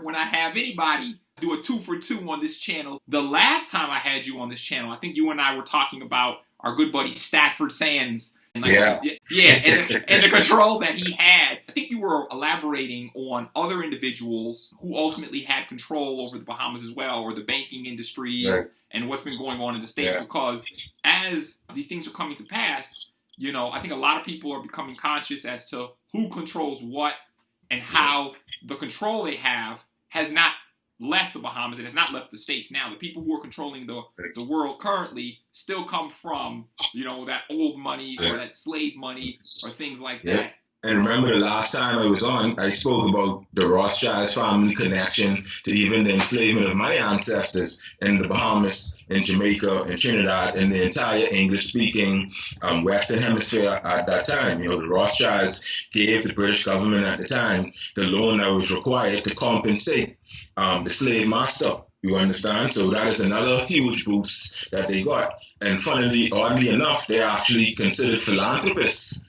when I have anybody do a 2 for 2 on this channel. The last time I had you on this channel, I think you and I were talking about our good buddy Stafford Sands. And and the control that he had. I think you were elaborating on other individuals who ultimately had control over the Bahamas as well, or the banking industries, and what's been going on in the States. Because as these things are coming to pass, you know, I think a lot of people are becoming conscious as to who controls what and how the control they have has not left the Bahamas and has not left the States. Now, the people who are controlling the world currently still come from, you know, that old money or that slave money or things like that. And remember the last time I was on, I spoke about the Rothschild family connection to even the enslavement of my ancestors in the Bahamas, in Jamaica, in Trinidad, and the entire English-speaking Western Hemisphere at that time. You know, the Rothschilds gave the British government at the time the loan that was required to compensate the slave master. You understand? So that is another huge boost that they got. And funnily, oddly enough, they're actually considered philanthropists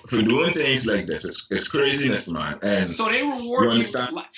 for doing things like this. It's craziness, man. And so they reward you.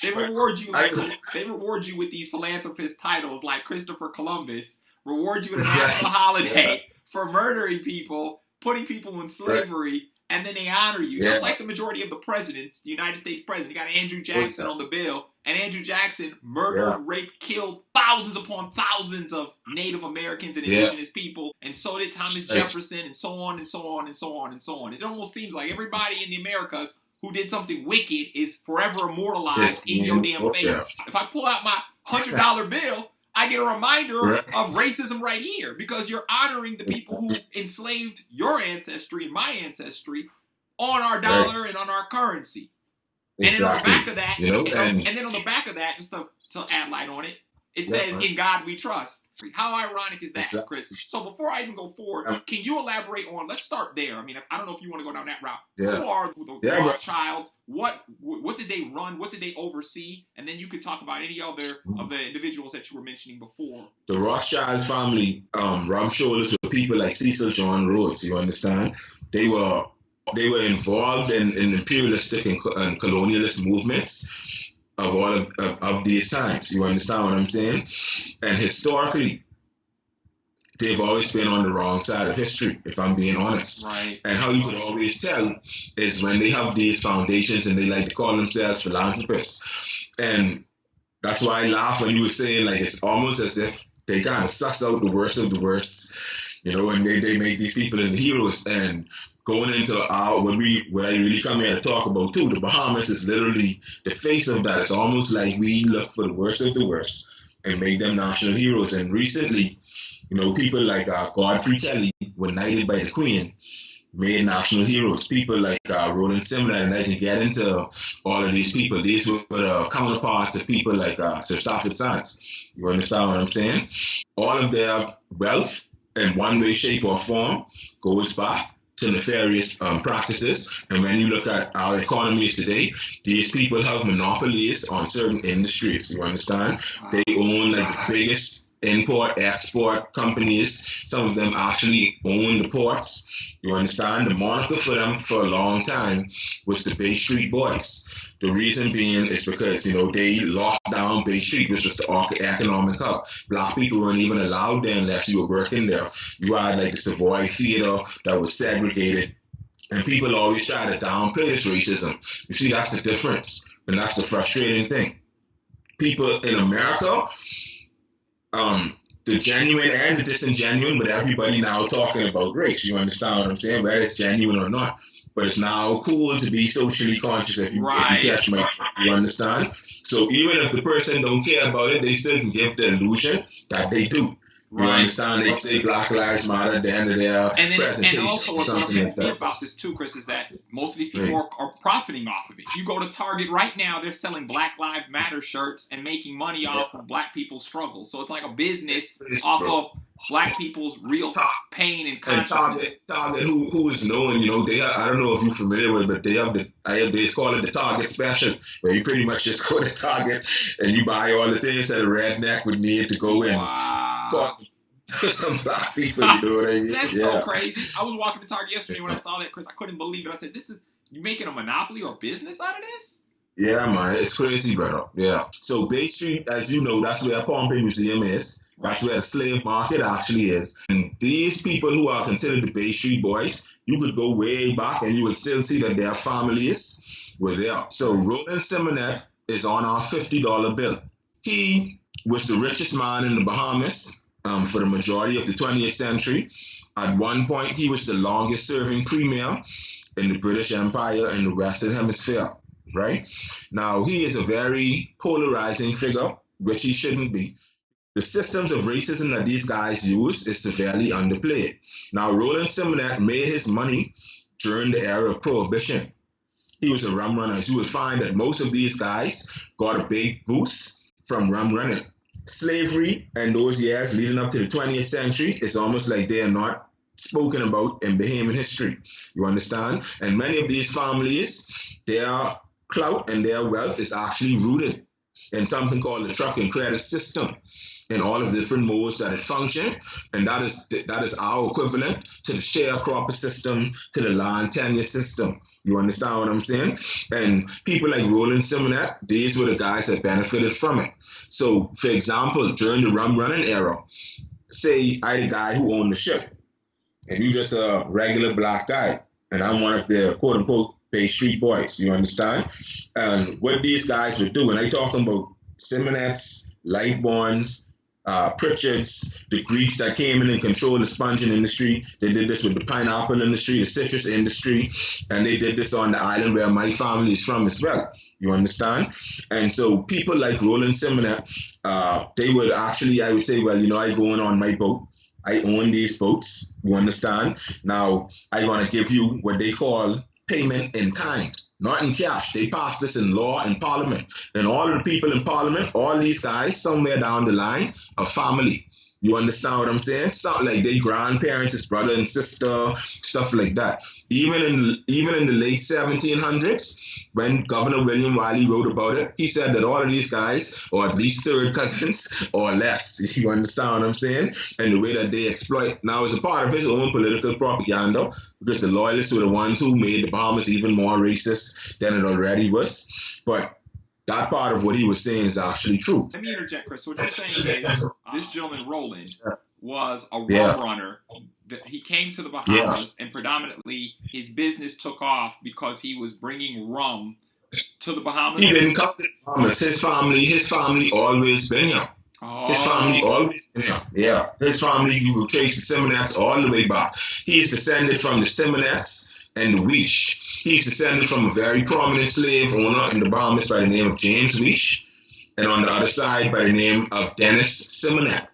They reward you with these philanthropist titles like Christopher Columbus. Reward you with a national holiday for murdering people, putting people in slavery, and then they honor you. Just like the majority of the presidents, the United States president. You got Andrew Jackson on the bill, and Andrew Jackson murdered, raped, killed thousands upon thousands of Native Americans and indigenous people, and so did Thomas Jefferson, and so on and so on and so on and so on. It almost seems like everybody in the Americas who did something wicked is forever immortalized in your damn face. If I pull out my $100 bill, I get a reminder of racism right here, because you're honoring the people who enslaved your ancestry and my ancestry on our dollar and on our currency. And then on the back of that, and then on the back of that, just to add light on it, it says, "In God we trust." How ironic is that, Chris? So before I even go forward, can you elaborate on? Let's start there. I mean, I don't know if you want to go down that route. Who are the Rothschilds? What did they run? What did they oversee? And then you could talk about any other of the individuals that you were mentioning before. The Rothschild family rubbed shoulders with people like Cecil John Rhodes. You understand? They were involved in imperialistic and colonialist movements of all of these times. You understand what I'm saying? And historically, they've always been on the wrong side of history, if I'm being honest. Right. And how you could always tell is when they have these foundations and they like to call themselves philanthropists. And that's why I laugh when you were saying, like, it's almost as if they kind of suss out the worst of the worst, you know, and they make these people into heroes. And going into what I really come here to talk about too, the Bahamas is literally the face of that. It's almost like we look for the worst of the worst and make them national heroes. And recently, you know, people like Godfrey Kelly were knighted by the Queen, made national heroes. People like Roland Simler, and I can get into all of these people. These were the counterparts of people like Sir Stafford Sands. You understand what I'm saying? All of their wealth in one way, shape, or form goes back to nefarious practices. And when you look at our economies today, these people have monopolies on certain industries. You understand? They own like the biggest import-export companies. Some of them actually own the ports. You understand? The moniker for them for a long time was the Bay Street Boys. The reason being is because, you know, they locked down Bay Street, which was the economic hub. Black people weren't even allowed there unless you were working there. You had like the Savoy Theater that was segregated. And people always try to downplay this racism. You see, that's the difference. And that's the frustrating thing. People in America, the genuine and the disingenuine, but everybody now talking about race. You understand what I'm saying? Whether it's genuine or not. But it's now cool to be socially conscious if you catch my, you understand? So even if the person don't care about it, they still can give the illusion that they do. You understand? They say Black Lives Matter at the end of their presentation. And also what's like about this too, Chris, is that most of these people are profiting off of it. You go to Target right now, they're selling Black Lives Matter shirts and making money off of Black people's struggles. So it's like a business off of Black people's real pain and consciousness. Target, who is known, you know, I don't know if you're familiar with it, but they call it the Target Special, where you pretty much just go to Target and you buy all the things that a redneck would need to go in. Some Black people, you know what I mean? That's so crazy. I was walking to Target yesterday when I saw that, Chris. I couldn't believe it. I said, you making a monopoly or business out of this? Yeah, man, it's crazy, brother. Yeah. So Bay Street, as you know, that's where Pompeii Museum is. That's where the slave market actually is. And these people who are considered the Bay Street boys, you could go way back and you would still see that their families were there. So Roland Simonet is on our $50 bill. He was the richest man in the Bahamas for the majority of the 20th century. At one point, he was the longest serving premier in the British Empire in the Western Hemisphere, right? Now, he is a very polarizing figure, which he shouldn't be. The systems of racism that these guys use is severely underplayed. Now, Roland Simonet made his money during the era of Prohibition. He was a rum runner. As you would find that most of these guys got a big boost from rum running. Slavery and those years leading up to the 20th century is almost like they are not spoken about in Bahamian history. You understand? And many of these families, their clout and their wealth is actually rooted in something called the truck and credit system and all of the different modes that it function. And that is our equivalent to the sharecropper system, to the land tenure system. You understand what I'm saying? And people like Roland Simonet, these were the guys that benefited from it. So, for example, during the rum running era, say I the guy who owned the ship, and you just a regular black guy, and I'm one of the quote-unquote Bay Street boys, you understand? And what these guys would do, and I'm talking about Simonets, Lightborns, Pritchards, the Greeks that came in and controlled the sponging industry. They did this with the pineapple industry, the citrus industry, and they did this on the island where my family is from as well. You understand? And so people like Roland Simonet, they would actually, I would say, well, you know, I go in on my boat. I own these boats. You understand? Now, I'm going to give you what they call payment in kind, not in cash. They passed this in law in Parliament. And all of the people in Parliament, all these guys, somewhere down the line, are family. You understand what I'm saying? Something like their grandparents, his brother and sister, stuff like that. Even in the late 1700s, when Governor William Wiley wrote about it, he said that all of these guys, or at least third cousins or less, you understand what I'm saying? And the way that they exploit. Now, as a part of his own political propaganda, because the loyalists were the ones who made the Bahamas even more racist than it already was. But that part of what he was saying is actually true. Let me interject, Chris. So what you're saying is this gentleman, Roland, was a rum runner. He came to the Bahamas, and predominantly his business took off because he was bringing rum to the Bahamas. He didn't come to the Bahamas. His family always been here. Oh. His family always been here. Yeah. His family, you will trace the Simonets all the way back. He's descended from the Simonets and the Weish. He's descended from a very prominent slave owner in the Bahamas by the name of James Weish, and on the other side by the name of Dennis Simonet.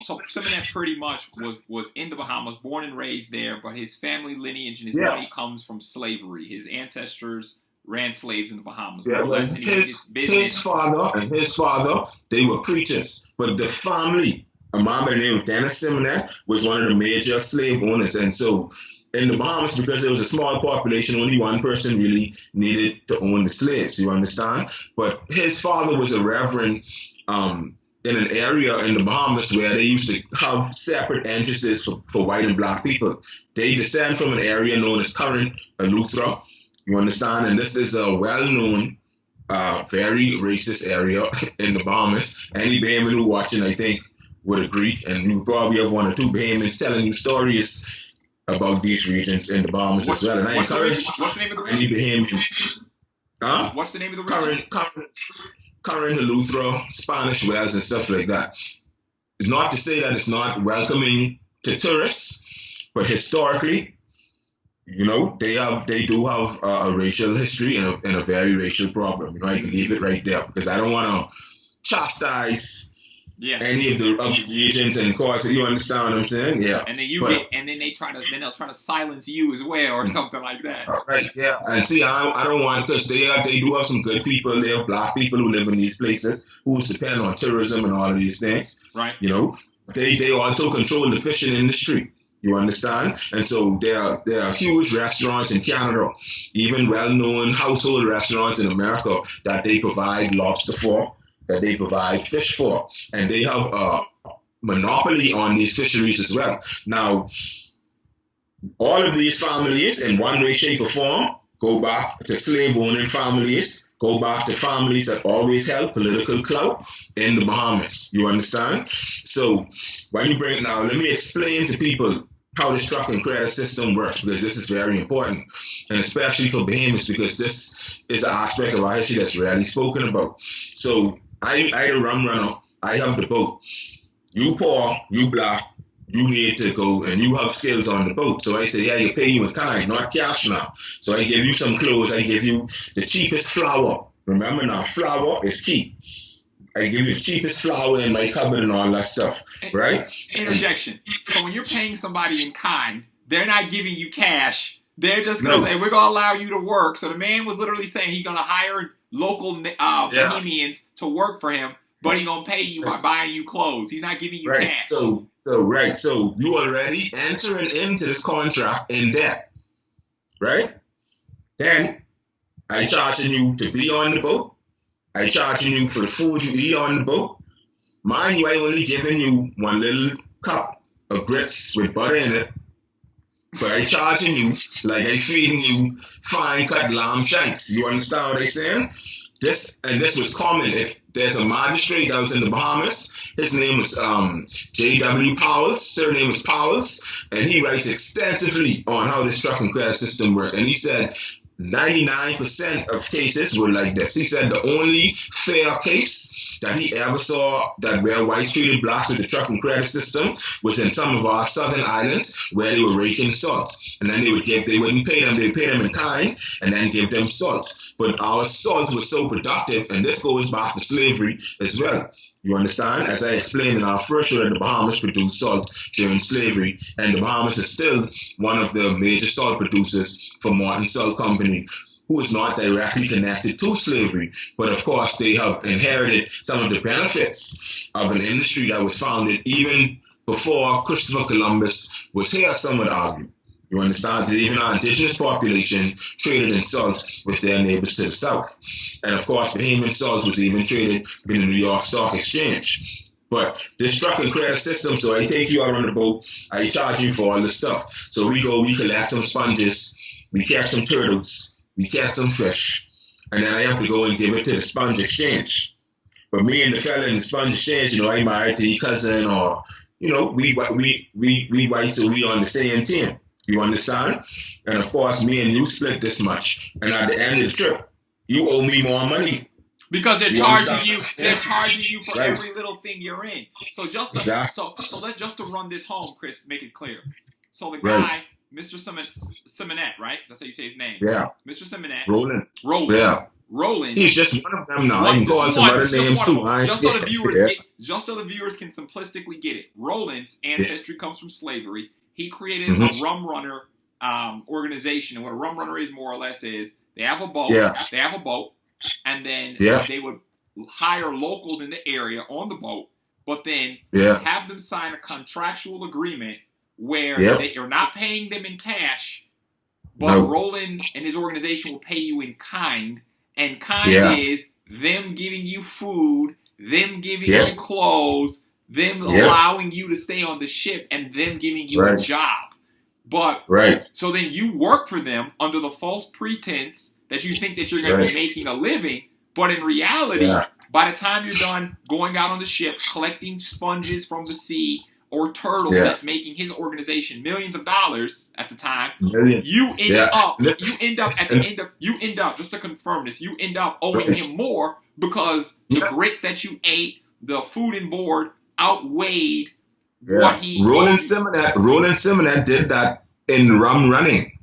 So Simonet pretty much was in the Bahamas, born and raised there, but his family lineage and his money comes from slavery. His ancestors ran slaves in the Bahamas. Yeah, well, his father, they were preachers, but the family, a man by the name of Dennis Simonet, was one of the major slave owners. And so in the Bahamas, because there was a small population, only one person really needed to own the slaves, you understand? But his father was a reverend in an area in the Bahamas where they used to have separate entrances for white and black people. They descend from an area known as current Eleuthera, you understand? And this is a well-known, very racist area in the Bahamas. Any Bahamian who watching, I think, would agree. And you probably have one or two Bahamians telling you stories about these regions in the Bahamas as well. And I encourage any Bahamian. What's the name of the region? Current Eleuthera, Spanish Wells, and stuff like that. It's not to say that it's not welcoming to tourists, but historically, you know, they do have a racial history and a very racial problem. You know, I can leave it right there because I don't want to chastise any of the regions and cause. You understand what I'm saying? Yeah. And then they'll try to silence you as well or something like that. Right. Yeah. And see, I don't want, because they do have some good people. They have black people who live in these places who depend on tourism and all of these things. Right. You know, they also control the fishing industry. You understand? And so there are huge restaurants in Canada, even well-known household restaurants in America that they provide lobster for, that they provide fish for, and they have a monopoly on these fisheries as well. Now, all of these families, in one way, shape, or form, go back to slave-owning families, go back to families that always held political clout in the Bahamas. You understand? So when you bring it now, let me explain to people how the truck and credit system works, because this is very important, and especially for Bahamas, because this is an aspect of our history that's rarely spoken about. So I the rum runner, I have the boat. You poor, you black, you need to go and you have skills on the boat. So I say, yeah, you pay you in kind, not cash now. So I give you some clothes, I give you the cheapest flour. Remember now, flour is key. I give you the cheapest flour in my cupboard and all that stuff, right? Interjection. So when you're paying somebody in kind, they're not giving you cash. They're just going to say, we're going to allow you to work. So the man was literally saying he's going to hire local Bahamians to work for him, but he's going to pay you by buying you clothes. He's not giving you cash. So you already entering into this contract in debt, right? Then I charging you to be on the boat. I charging you for the food you eat on the boat. Mind you, I only giving you one little cup of grits with butter in it. But I charging you like I feeding you fine cut lamb shanks. You understand what I'm saying? This was common. If there's a magistrate that was in the Bahamas, his name was J.W. Powers, surname was Powers, and he writes extensively on how this truck and credit system works. And he said 99% of cases were like this. He said the only fair case that he ever saw that where whites treated blacks with the truck and credit system was in some of our southern islands where they were raking salt. And then they wouldn't pay them, they would pay them in kind and then give them salt. But our salt was so productive, and this goes back to slavery as well. You understand? As I explained in our first show, that the Bahamas produced salt during slavery, and the Bahamas is still one of the major salt producers for Martin Salt Company, who is not directly connected to slavery. But of course, they have inherited some of the benefits of an industry that was founded even before Christopher Columbus was here, some would argue. You understand? Because even our indigenous population traded in salt with their neighbors to the south. And of course, Bahamian salt was even traded in the New York Stock Exchange. But this truck and credit system, so I take you out on the boat, I charge you for all this stuff. So we collect some sponges, we catch some turtles, we catch some fish, and then I have to go and give it to the sponge exchange. But me and the fella in the sponge exchange, I married to your cousin, or, we white, so we on the same team. You understand? And of course, me and you split this much. And at the end of the trip, you owe me more money. Because they're charging you. They're charging you for every little thing you're in. So just to run this home, Chris, make it clear. So the guy, Mr. Simonette, right? That's how you say his name. Yeah. Mr. Simonette. Roland. Yeah. Roland. He's just one of them now. I can call some other names too. Just so the viewers can simplistically get it. Roland's ancestry comes from slavery. He created a rum runner organization, and what a rum runner is more or less is they have a boat. Yeah. They have a boat, and then they would hire locals in the area on the boat, but then have them sign a contractual agreement where you're not paying them in cash, but Roland and his organization will pay you in kind, and kind is them giving you food, them giving you clothes, them allowing you to stay on the ship, and them giving you a job. But so then you work for them under the false pretense that you think that you're going to be making a living, but in reality, by the time you're done going out on the ship, collecting sponges from the sea or turtles that's making his organization millions of dollars at the time, you end up, just to confirm this, you end up owing him more because the grits that you ate, the food and board, outweighed what he... Roland Simonette did that in rum running.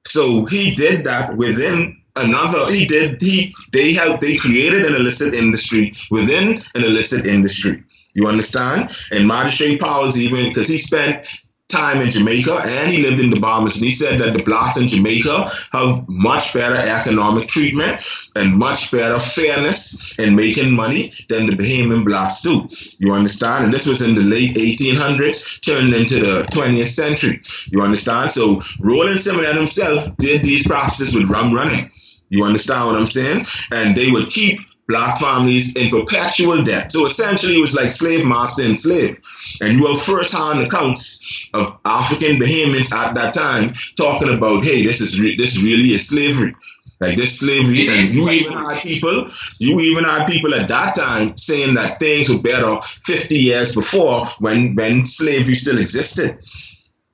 So he did that within another... They created an illicit industry within an illicit industry. You understand? And Magistrate Powers even, because he spent time in Jamaica and he lived in the Bahamas, and he said that the blacks in Jamaica have much better economic treatment and much better fairness in making money than the Bahamian blacks do. You understand? And this was in the late 1800s, turned into the 20th century. You understand? So Roland Simonette himself did these practices with rum running. You understand what I'm saying? And they would keep black families in perpetual debt. So essentially it was like slave master and slave. And you have first-hand accounts of African Bahamians at that time talking about, hey, this really is slavery. Like this slavery, and you even had people at that time saying that things were better 50 years before when slavery still existed.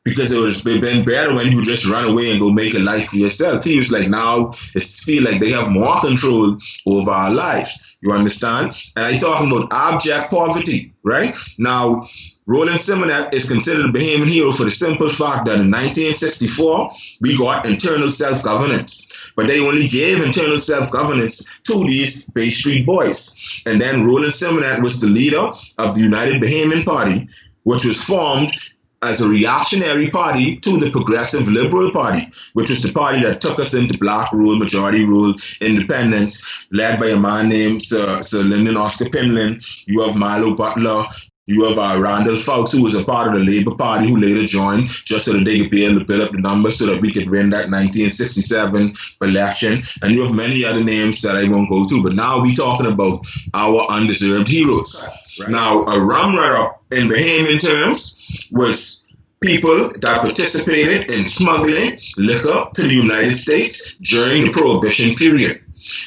Because it been better when you just run away and go make a life for yourself. He was like, now it's feel like they have more control over our lives. You understand? And I'm talking about abject poverty, right? Now, Roland Simonet is considered a Bahamian hero for the simple fact that in 1964, we got internal self-governance. But they only gave internal self-governance to these Bay Street boys. And then Roland Simonet was the leader of the United Bahamian Party, which was formed as a reactionary party to the Progressive Liberal Party, which was the party that took us into black rule, majority rule, independence, led by a man named Sir Lyndon Oscar Pinland. You have Milo Butler. You have Randall Fawkes, who was a part of the Labour Party, who later joined just so that they could be able to build up the numbers so that we could win that 1967 election. And you have many other names that I won't go to. But now we're talking about our undeserved heroes. Right. Now, a rum runner in Bahamian terms was people that participated in smuggling liquor to the United States during the Prohibition period.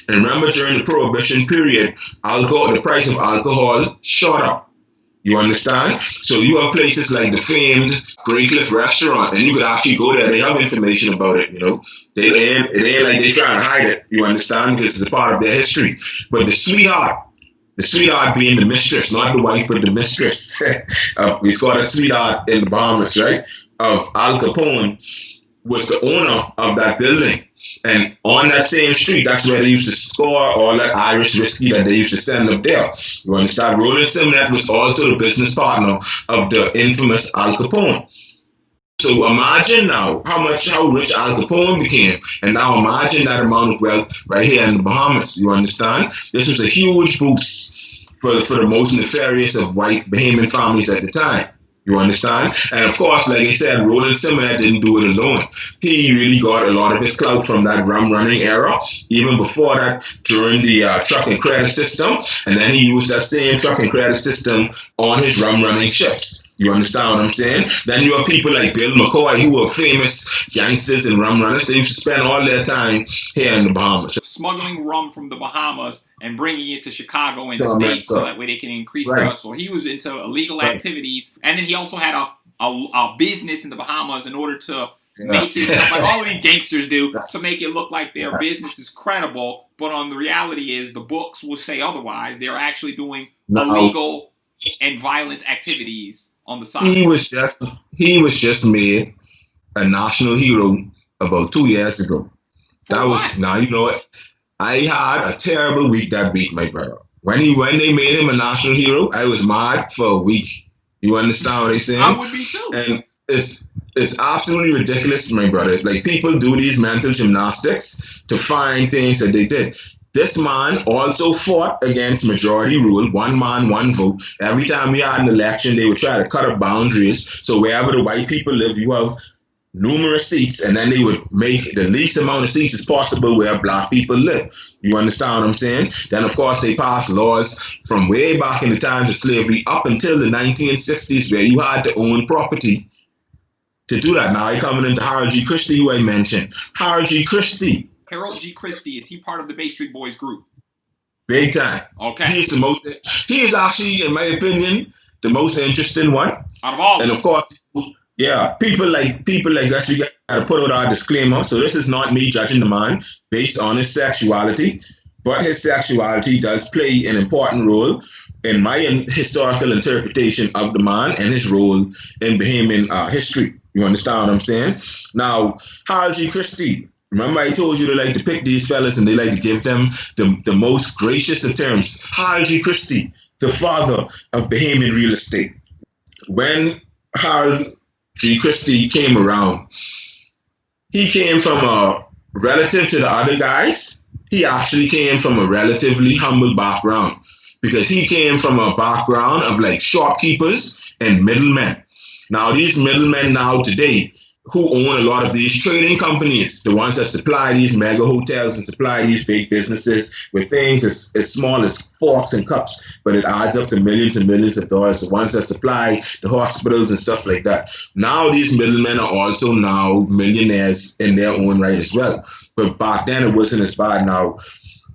And remember, during the Prohibition period, the price of alcohol shot up. You understand? So you have places like the famed Grey Cliff restaurant, and you could actually go there. They have information about it, It ain't like they're trying to hide it, you understand? Because it's a part of their history. But the sweetheart being the mistress, not the wife, but the mistress. We call that sweetheart in the Bahamas, right? Of Al Capone was the owner of that building. And on that same street, that's where they used to score all that Irish whiskey that they used to send up there. You understand? Roland Simonet was also the business partner of the infamous Al Capone. So imagine now how rich Al Capone became, and now imagine that amount of wealth right here in the Bahamas. You understand? This was a huge boost for the most nefarious of white Bahamian families at the time. You understand? And of course, like I said, Roland Simonet didn't do it alone. He really got a lot of his clout from that rum running era, even before that, during the truck and credit system. And then he used that same truck and credit system on his rum running ships. You understand what I'm saying? Then you have people like Bill McCoy, who were famous gangsters and rum runners. They used to spend all their time here in the Bahamas. Smuggling rum from the Bahamas and bringing it to Chicago and the States so that way they can increase the hustle. He was into illegal activities. And then he also had a business in the Bahamas in order to make himself, like all of these gangsters do, to make it look like their business is credible. But on the reality is the books will say otherwise. They're actually doing illegal and violent activities on the side. He was just made a national hero about 2 years ago. Now you know it. I had a terrible week that week, my brother. When they made him a national hero, I was mad for a week. You understand what I'm saying? I would be too. And it's absolutely ridiculous, my brother. Like, people do these mental gymnastics to find things that they did. This man also fought against majority rule, one man, one vote. Every time we had an election, they would try to cut up boundaries. So wherever the white people live, you have numerous seats, and then they would make the least amount of seats as possible where black people live. You understand what I'm saying? Then, of course, they passed laws from way back in the times of slavery up until the 1960s where you had to own property to do that. Now I coming into Harold G. Christie, who I mentioned. Harold G. Christie. Harold G. Christie, is he part of the Bay Street Boys group? Big time. Okay. He is actually, in my opinion, the most interesting one. Out of all. And of course, yeah, people like us, we got to put out our disclaimer. So this is not me judging the man based on his sexuality, but his sexuality does play an important role in my historical interpretation of the man and his role in Bahamian history. You understand what I'm saying? Now, Harold G. Christie. Remember I told you they like to pick these fellas and they like to give them the most gracious of terms. Harold G. Christie, the father of Bahamian real estate. When Harold G. Christie came around, he came from a relative to the other guys. He actually came from a relatively humble background because he came from a background of like shopkeepers and middlemen. Now these middlemen now today, who own a lot of these trading companies, the ones that supply these mega hotels and supply these big businesses with things as small as forks and cups, but it adds up to millions and millions of dollars, the ones that supply the hospitals and stuff like that. Now these middlemen are also now millionaires in their own right as well. But back then it wasn't as bad. Now,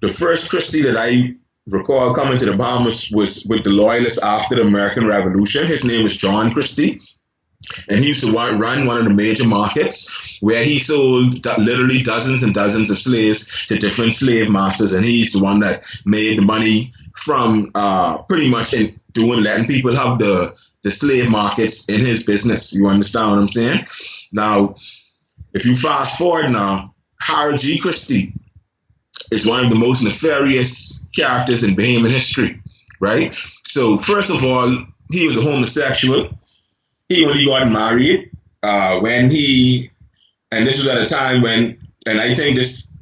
the first Christie that I recall coming to the Bahamas was with the Loyalists after the American Revolution. His name was John Christie. And he used to run one of the major markets where he sold literally dozens and dozens of slaves to different slave masters. And he's the one that made the money from pretty much letting people have the slave markets in his business. You understand what I'm saying? Now, if you fast forward now, Harold G. Christie is one of the most nefarious characters in Bahamian history, right? So first of all, he was a homosexual. He only got married and this was at a time when, and I think this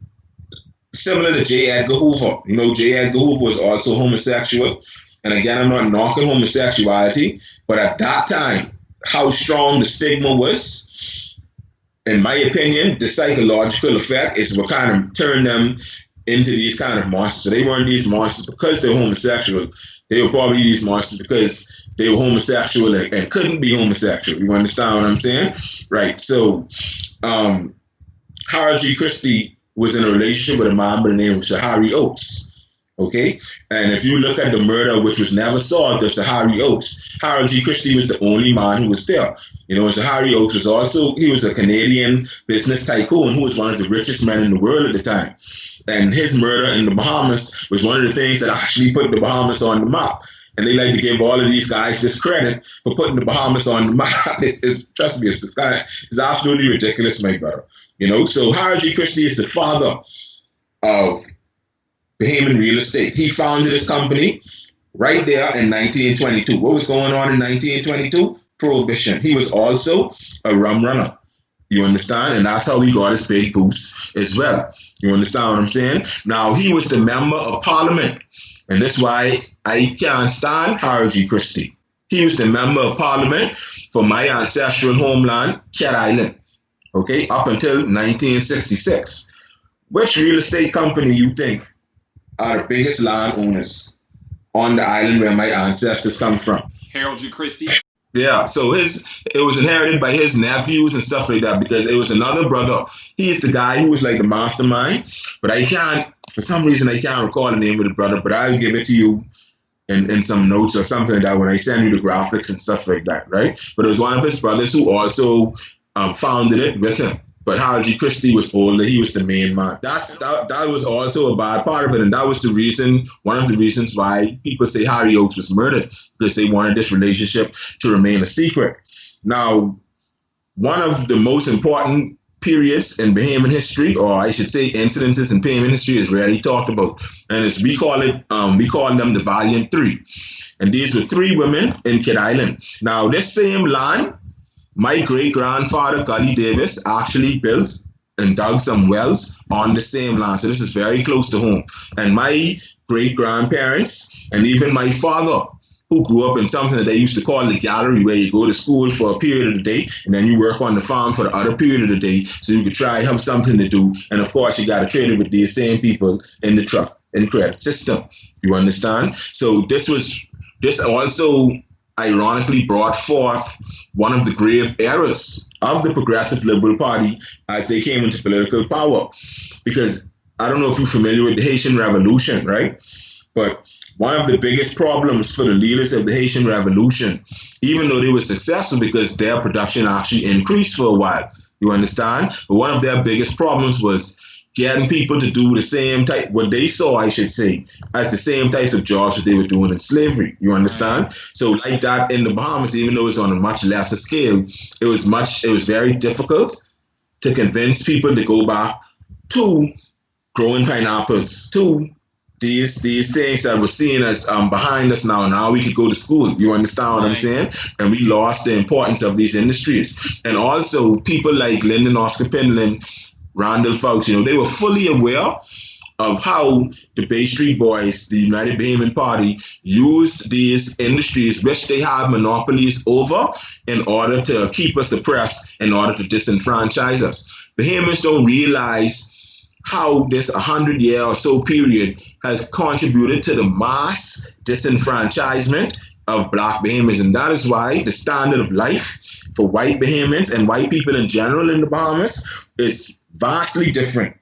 similar to J. Edgar Hoover. You know, J. Edgar Hoover was also homosexual. And again, I'm not knocking homosexuality, but at that time, how strong the stigma was, in my opinion, the psychological effect is what kind of turned them into these kind of monsters. So they weren't these monsters because they were homosexual. They were probably these monsters because they were homosexual and couldn't be homosexual. You understand what I'm saying? Right. So Harold G. Christie was in a relationship with a man by the name of Shahari Oates. Okay? And if you look at the murder, which was never solved, of Shahari Oates, Harold G. Christie was the only man who was there. You know, Shahari Oates was also, he was a Canadian business tycoon who was one of the richest men in the world at the time. And his murder in the Bahamas was one of the things that actually put the Bahamas on the map. And they like to give all of these guys this credit for putting the Bahamas on the map. Trust me, it's absolutely ridiculous, my brother. You know, so Harold G. Christie is the father of Bahamian Real Estate. He founded his company right there in 1922. What was going on in 1922? Prohibition. He was also a rum runner. You understand? And that's how he got his big boost as well. You understand what I'm saying? Now, he was the member of parliament. And that's why I can't stand Harold G. Christie. He was the member of parliament for my ancestral homeland, Cat Island. Okay, up until 1966. Which real estate company you think are the biggest landowners on the island where my ancestors come from? Harold G. Christie. Yeah, so it was inherited by his nephews and stuff like that because it was another brother. He is the guy who was like the mastermind, but for some reason I can't recall the name of the brother, but I'll give it to you in some notes or something like that when I send you the graphics and stuff like that, right? But it was one of his brothers who also founded it with him. But Harold G. Christie was older. He was the main man. That was also a bad part of it. And that was one of the reasons why people say Harry Oates was murdered, because they wanted this relationship to remain a secret. Now, one of the most important periods in Bahamian history, or I should say incidences in Bahamian history, is rarely talked about. And we call them the Valiant Three. And these were three women in Cat Island. Now, this same land, my great-grandfather, Gully Davis, actually built and dug some wells on the same land. So this is very close to home. And my great-grandparents, and even my father, who grew up in something that they used to call the gallery, where you go to school for a period of the day, and then you work on the farm for the other period of the day, so you could try and have something to do. And of course, you got to trade it with these same people in the truck and credit system. You understand? So this also ironically brought forth one of the grave errors of the Progressive Liberal Party as they came into political power. Because I don't know if you're familiar with the Haitian Revolution, right? But one of the biggest problems for the leaders of the Haitian Revolution, even though they were successful because their production actually increased for a while, you understand? But one of their biggest problems was getting people to do the same type, what they saw, I should say, as the same types of jobs that they were doing in slavery. You understand? So like that in the Bahamas, even though it's on a much lesser scale, it was very difficult to convince people to go back to growing pineapples, to these things that we're seeing as behind us now. Now we could go to school. You understand what I'm saying? And we lost the importance of these industries. And also people like Lyndon Oscar Pendleton, Randall Fawkes, they were fully aware of how the Bay Street Boys, the United Bahamian Party, used these industries which they have monopolies over in order to keep us oppressed, in order to disenfranchise us. Bahamians don't realize how this 100-year or so period has contributed to the mass disenfranchisement of Black Bahamians. And that is why the standard of life for white Bahamians and white people in general in the Bahamas is vastly different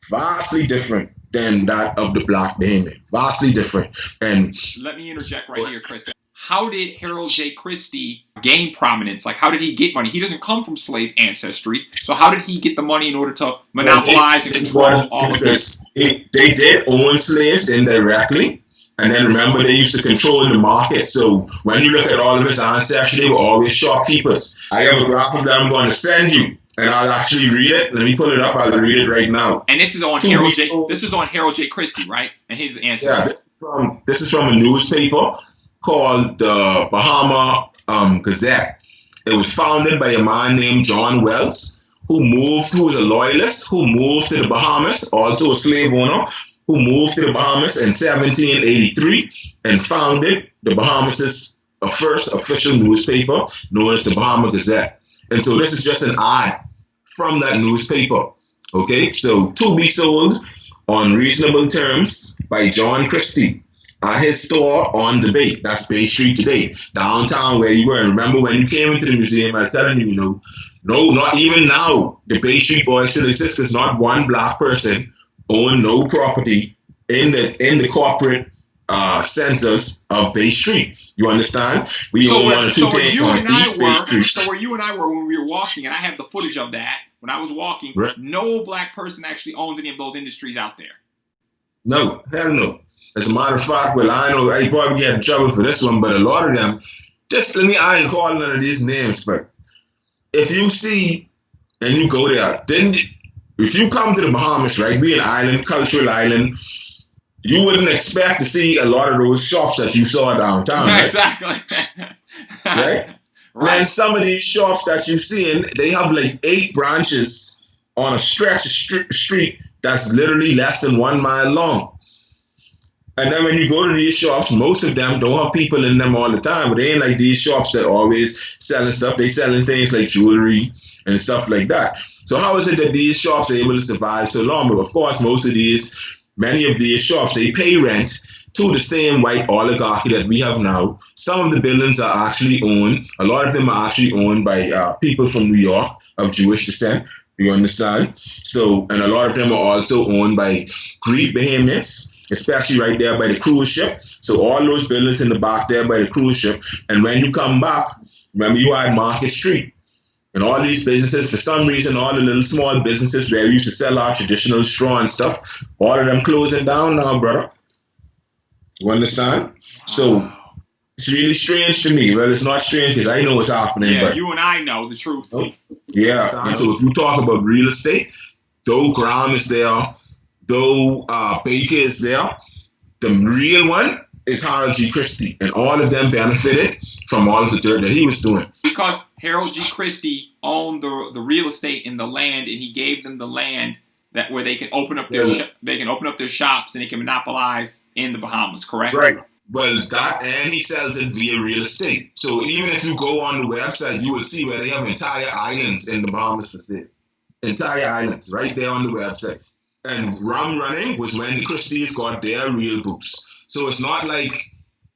than that of the Black Bahamian. Vastly different. And let me interject right here, Chris. How did Harold J. Christie gain prominence? Like, how did he get money? He doesn't come from slave ancestry. So how did he get the money in order to monopolize and control all of this? They did own slaves indirectly. And then remember, they used to control the market. So when you look at all of his ancestry, they were always shopkeepers. I have a graph of them I'm going to send you. And I'll actually read it. Let me pull it up. I'll read it right now. And this is on Harold J. This is on Harold J. Christie, right? And his ancestry. Yeah, this is from a newspaper called the Bahama Gazette. It was founded by a man named John Wells, who was a loyalist, who moved to the Bahamas, also a slave owner, who moved to the Bahamas in 1783 and founded the Bahamas' first official newspaper known as the Bahama Gazette. And so this is just an ad from that newspaper. Okay, so to be sold on reasonable terms by John Christie at his store on the Bay. That's Bay Street today, downtown where you were. And remember when you came into the museum, I was telling you, no, not even now. The Bay Street Boys still exist. There's not one Black person own no property in the corporate centers of Bay Street. You understand? We own one or two things on East Bay Street. So where you and I were when we were walking, and I have the footage of that, when I was walking, right. No Black person actually owns any of those industries out there. No, hell no. As a matter of fact, well, I know I probably get in trouble for this one, but a lot of them, I ain't calling none of these names, but if you see and you go there, then if you come to the Bahamas, right, we an island, cultural island, you wouldn't expect to see a lot of those shops that you saw downtown. Right? Exactly. Right? And some of these shops that you're seeing, they have like 8 branches on a stretch of street that's literally less than 1 mile long. And then when you go to these shops, most of them don't have people in them all the time. But they ain't like these shops that always selling stuff. They selling things like jewelry and stuff like that. So how is it that these shops are able to survive so long? But of course, many of these shops, they pay rent to the same white oligarchy that we have now. Some of the buildings are actually owned. A lot of them are actually owned by people from New York of Jewish descent. You understand? So, and a lot of them are also owned by Greek Bahamians, especially right there by the cruise ship. So all those buildings in the back there by the cruise ship. And when you come back, remember you are at Market Street. And all these businesses, for some reason, all the little small businesses where we used to sell our traditional straw and stuff, all of them closing down now, brother. You understand? Wow. So it's really strange to me. Well, it's not strange because I know what's happening. Yeah, but you and I know the truth. Yeah. And so if you talk about real estate, though Graham is there, though Baker is there, the real one is Harold G. Christie. And all of them benefited from all of the dirt that he was doing. Because Harold G. Christie owned the real estate and the land, and he gave them the land that where they can open up their their shops and they can monopolize in the Bahamas. Correct? Right. Well, that and he sells it via real estate. So even if you go on the website, you will see where they have entire islands in the Bahamas for sale. Entire islands right there on the website. And rum running was when the Christies got their real boost. So it's not like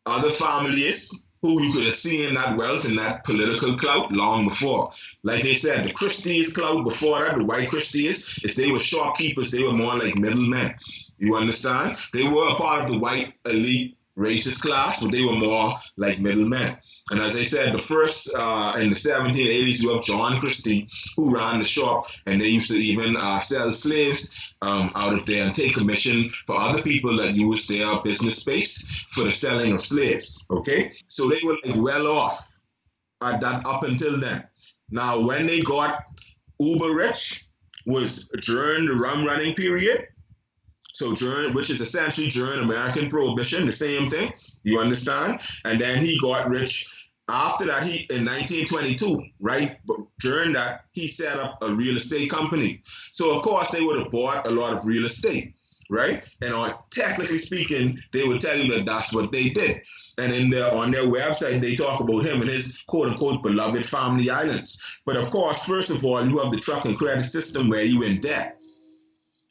other families who you could have seen that wealth and that political clout long before. Like they said, the Christies clout before that, the white Christies, is they were shopkeepers. They were more like middlemen. You understand? They were a part of the white elite racist class, but they were more like middlemen. And as I said, the first in the 1780s, you have John Christie, who ran the shop, and they used to even sell slaves out of there and take commission for other people that used their business space for the selling of slaves. Okay, so they were like well off at that up until then. Now, when they got uber rich was during the rum running period. So which is essentially during American Prohibition, the same thing, you understand? And then he got rich. After that, in 1922, right, during that, he set up a real estate company. So, of course, they would have bought a lot of real estate. right? And technically speaking, they will tell you that that's what they did. And on their website, they talk about him and his quote-unquote beloved family islands. But of course, first of all, you have the truck and credit system where you in debt.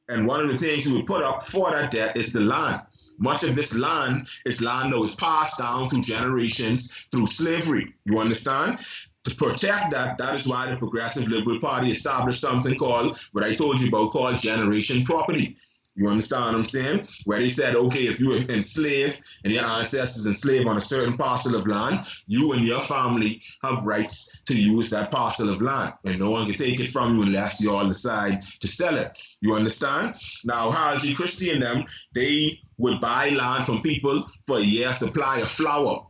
And one of the things you would put up for that debt is the land. Much of this land is land that was passed down through generations through slavery. You understand? To protect that, that is why the Progressive Liberal Party established something called, what I told you about, called generation property. You understand what I'm saying? Where they said, okay, if you were enslaved and your ancestors enslaved on a certain parcel of land, you and your family have rights to use that parcel of land. And no one can take it from you unless you all decide to sell it. You understand? Now, Harold G. Christie and them, they would buy land from people for a year's supply of flour.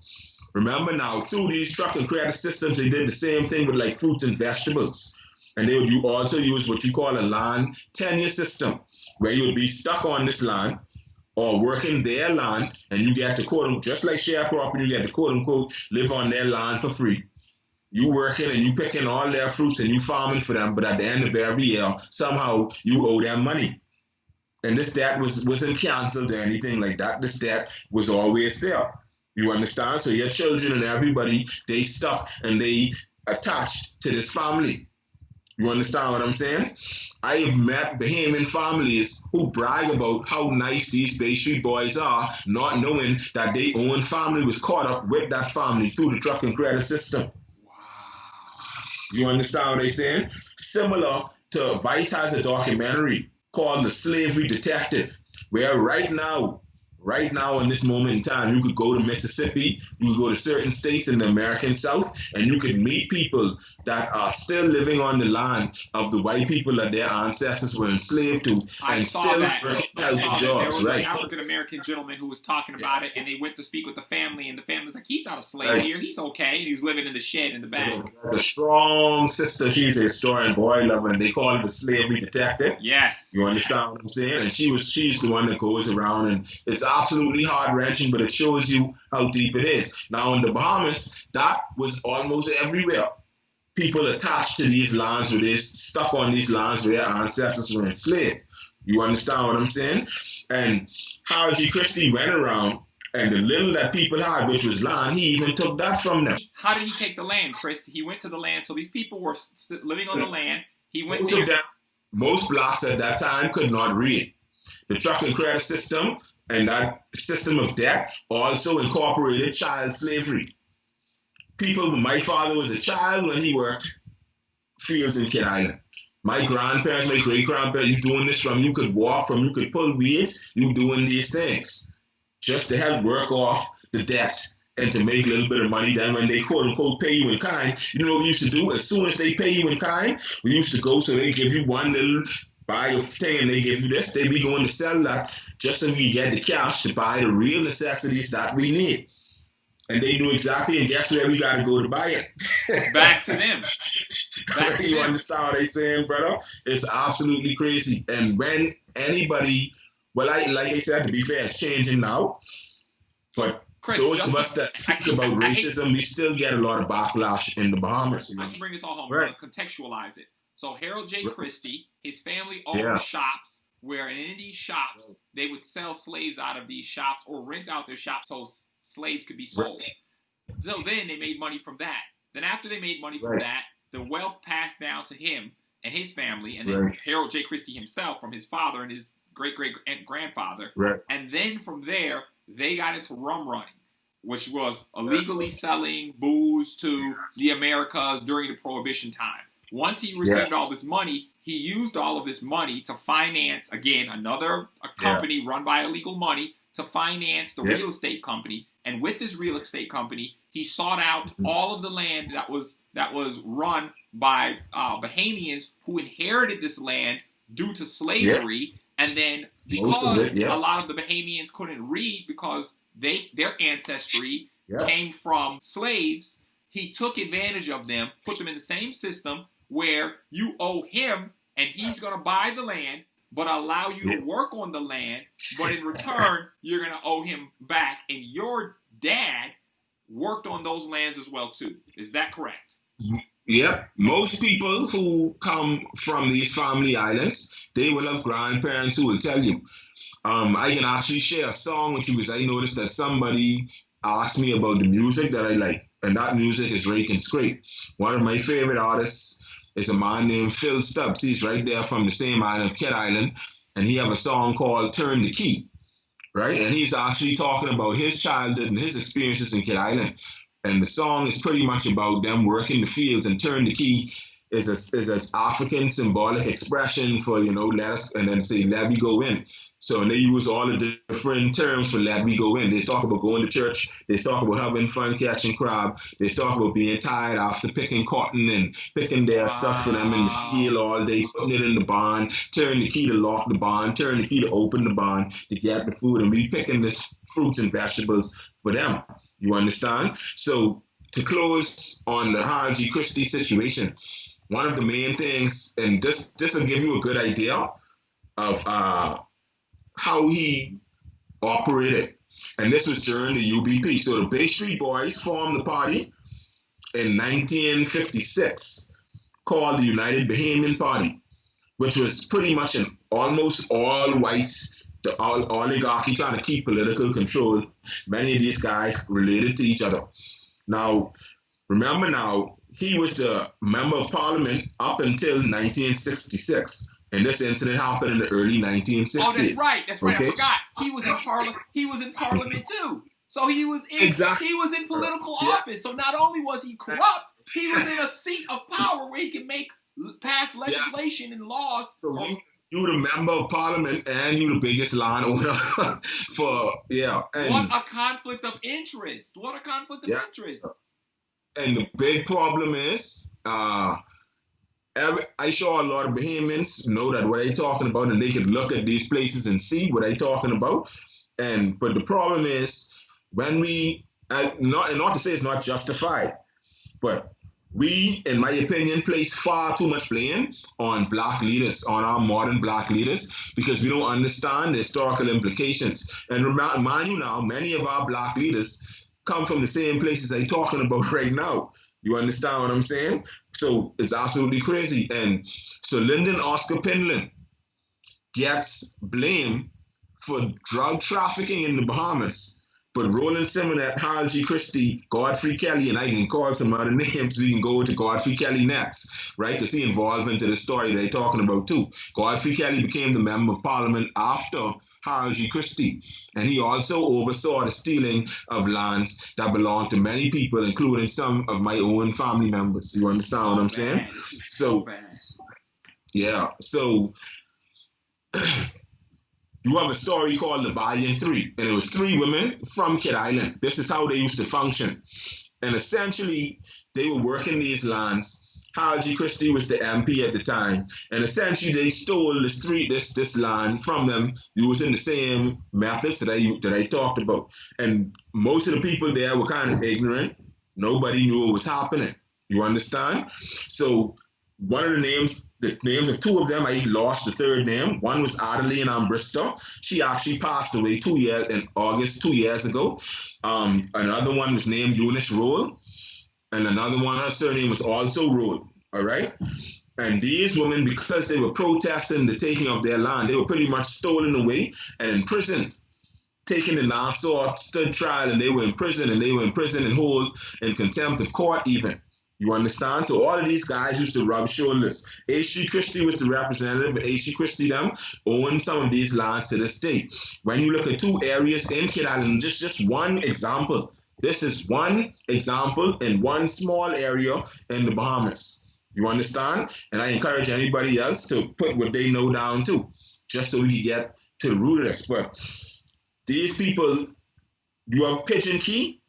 Remember now, through these truck and credit systems, they did the same thing with like fruits and vegetables. And they would also use what you call a land tenure system, where you would be stuck on this land or working their land, and you get to quote unquote, just like sharecropping, you get to quote unquote live on their land for free. You working and you picking all their fruits and you farming for them, but at the end of every year, somehow you owe them money. And this debt wasn't canceled or anything like that. This debt was always there. You understand? So your children and everybody, they stuck and they attached to this family. You understand what I'm saying? I have met Bahamian families who brag about how nice these Bay Street boys are, not knowing that their own family was caught up with that family through the truck and credit system. Wow. You understand what I'm saying? Similar to Vice has a documentary called The Slavery Detective, where right now in this moment in time, you could go to Mississippi, you could go to certain states in the American South, and you could meet people that are still living on the land of the white people that their ancestors were enslaved to, and still working out jobs. There was an African-American gentleman who was talking about it, and they went to speak with the family, and the family's like, he's not a slave here, he's okay, and he was living in the shed in the back. There's a strong sister, she's a historian, boy lover, and they call it the Slavery Detective. Yes. You understand what I'm saying? And she's the one that goes around, and it's absolutely heart-wrenching, but it shows you how deep it is. Now in the Bahamas, that was almost everywhere. People attached to these lands where they stuck on these lands where their ancestors were enslaved. You understand what I'm saying? And Harold G. Christie went around, and the little that people had, which was land, he even took that from them. How did he take the land, Chris? He went to the land, so these people were living on the land. He went most blacks at that time could not read. The truck and credit system and that system of debt also incorporated child slavery. My father was a child when he worked fields in Kid Island. My grandparents, my great-grandparents, you doing this from, you could walk from, you could pull weeds, you doing these things just to help work off the debt and to make a little bit of money. Then when they quote-unquote pay you in kind, you know what we used to do? As soon as they pay you in kind, we used to go, so they give you one little buy a thing and they give you this, they be going to sell that just so we get the cash to buy the real necessities that we need. And they do exactly, and guess where we got to go to buy it? Back to them. You understand what I'm saying, brother? It's absolutely crazy. And when anybody, well, like I said, to be fair, it's changing now. But Chris, those of us that speak about racism, we still get a lot of backlash in the Bahamas. You know? I can bring this all home. Right. Contextualize it. So Harold J. Christie, his family owned shops where in these shops, they would sell slaves out of these shops or rent out their shops so slaves could be sold. So then they made money from that. Then after they made money from that, the wealth passed down to him and his family, and then Harold J. Christie himself from his father and his great-great-grandfather. And then from there, they got into rum running, which was illegally selling booze to the Americas during the Prohibition time. Once he received all this money, he used all of this money to finance, again, a company run by illegal money to finance the real estate company. And with this real estate company, he sought out all of the land that was run by Bahamians who inherited this land due to slavery. And then because a lot of the Bahamians couldn't read because their ancestry came from slaves, he took advantage of them, put them in the same system where you owe him and he's going to buy the land, but allow you to work on the land, but in return, you're going to owe him back. And your dad worked on those lands as well, too. Is that correct? Yep. Most people who come from these family islands, they will have grandparents who will tell you, I can actually share a song with you because I noticed that somebody asked me about the music that I like, and that music is Rake and Scrape. One of my favorite artists is a man named Phil Stubbs. He's right there from the same island of Kid Island, and he have a song called Turn the Key, right? And he's actually talking about his childhood and his experiences in Kid Island. And the song is pretty much about them working the fields, and Turn the Key is a African symbolic expression for, let us, and then say, let me go in. So, and they use all the different terms for let me go in. They talk about going to church. They talk about having fun catching crab. They talk about being tired after picking cotton and picking their stuff for them in the field all day, putting it in the barn, turn the key to lock the barn, turn the key to open the barn to get the food, and be picking this fruits and vegetables for them. You understand? So, to close on the Harold G. Christie situation, one of the main things, and this will give you a good idea of how he operated. And this was during the UBP. So the Bay Street Boys formed the party in 1956 called the United Bahamian Party, which was pretty much an almost all whites, the oligarchy trying to keep political control. Many of these guys related to each other. Now, remember now, he was the member of parliament up until 1966. And this incident happened in the early 1960s. Oh, that's right. That's right. Okay? I forgot. He was in parliament. He was in parliament too. So he was in. Exactly. He was in political office. So not only was he corrupt, he was in a seat of power where he can pass legislation and laws. So you the member of parliament and you the biggest landowner for And what a conflict of interest! What a conflict of interest! And the big problem is, I sure a lot of Bahamians know that what I'm talking about, and they could look at these places and see what I'm talking about. But the problem is when we, not to say it's not justified, but we, in my opinion, place far too much blame on black leaders, on our modern black leaders, because we don't understand the historical implications. And mind you now, many of our black leaders come from the same places I'm talking about right now. You understand what I'm saying? So it's absolutely crazy. And so Lyndon Oscar Pinland gets blamed for drug trafficking in the Bahamas. But Roland Simonette, Harold G. Christie, Godfrey Kelly, and I can call some other names. We can go to Godfrey Kelly next, right? Because he involved into the story they're talking about too. Godfrey Kelly became the member of parliament after Harold G. Christie, and he also oversaw the stealing of lands that belonged to many people, including some of my own family members. You understand what I'm saying? So yeah. So you have a story called the Valiant Three, and it was 3 women from Kid Island. This is how they used to function, and essentially they were working these lands. Harold G. Christie was the MP at the time, and essentially they stole this land from them using the same methods that I talked about. And most of the people there were kind of ignorant. Nobody knew what was happening. You understand? So one of the names of 2 of them, I lost the third name. One was Adeline Ambrister. She actually passed away in August 2 years ago. Another one was named Eunice Roll. And another one, her surname was also Road, all right? And these women, because they were protesting the taking of their land, they were pretty much stolen away and imprisoned, taken in Nassau, stood trial, and they were in prison, and hold in contempt of court even. You understand? So all of these guys used to rub shoulders. H.G. Christie was the representative, but H.G. Christie them owned some of these lands to this day. When you look at 2 areas in Kid Island, just one example. This is one example in one small area in the Bahamas. You understand? And I encourage anybody else to put what they know down too, just so we can get to the root of this. But these people, you have Pigeon Key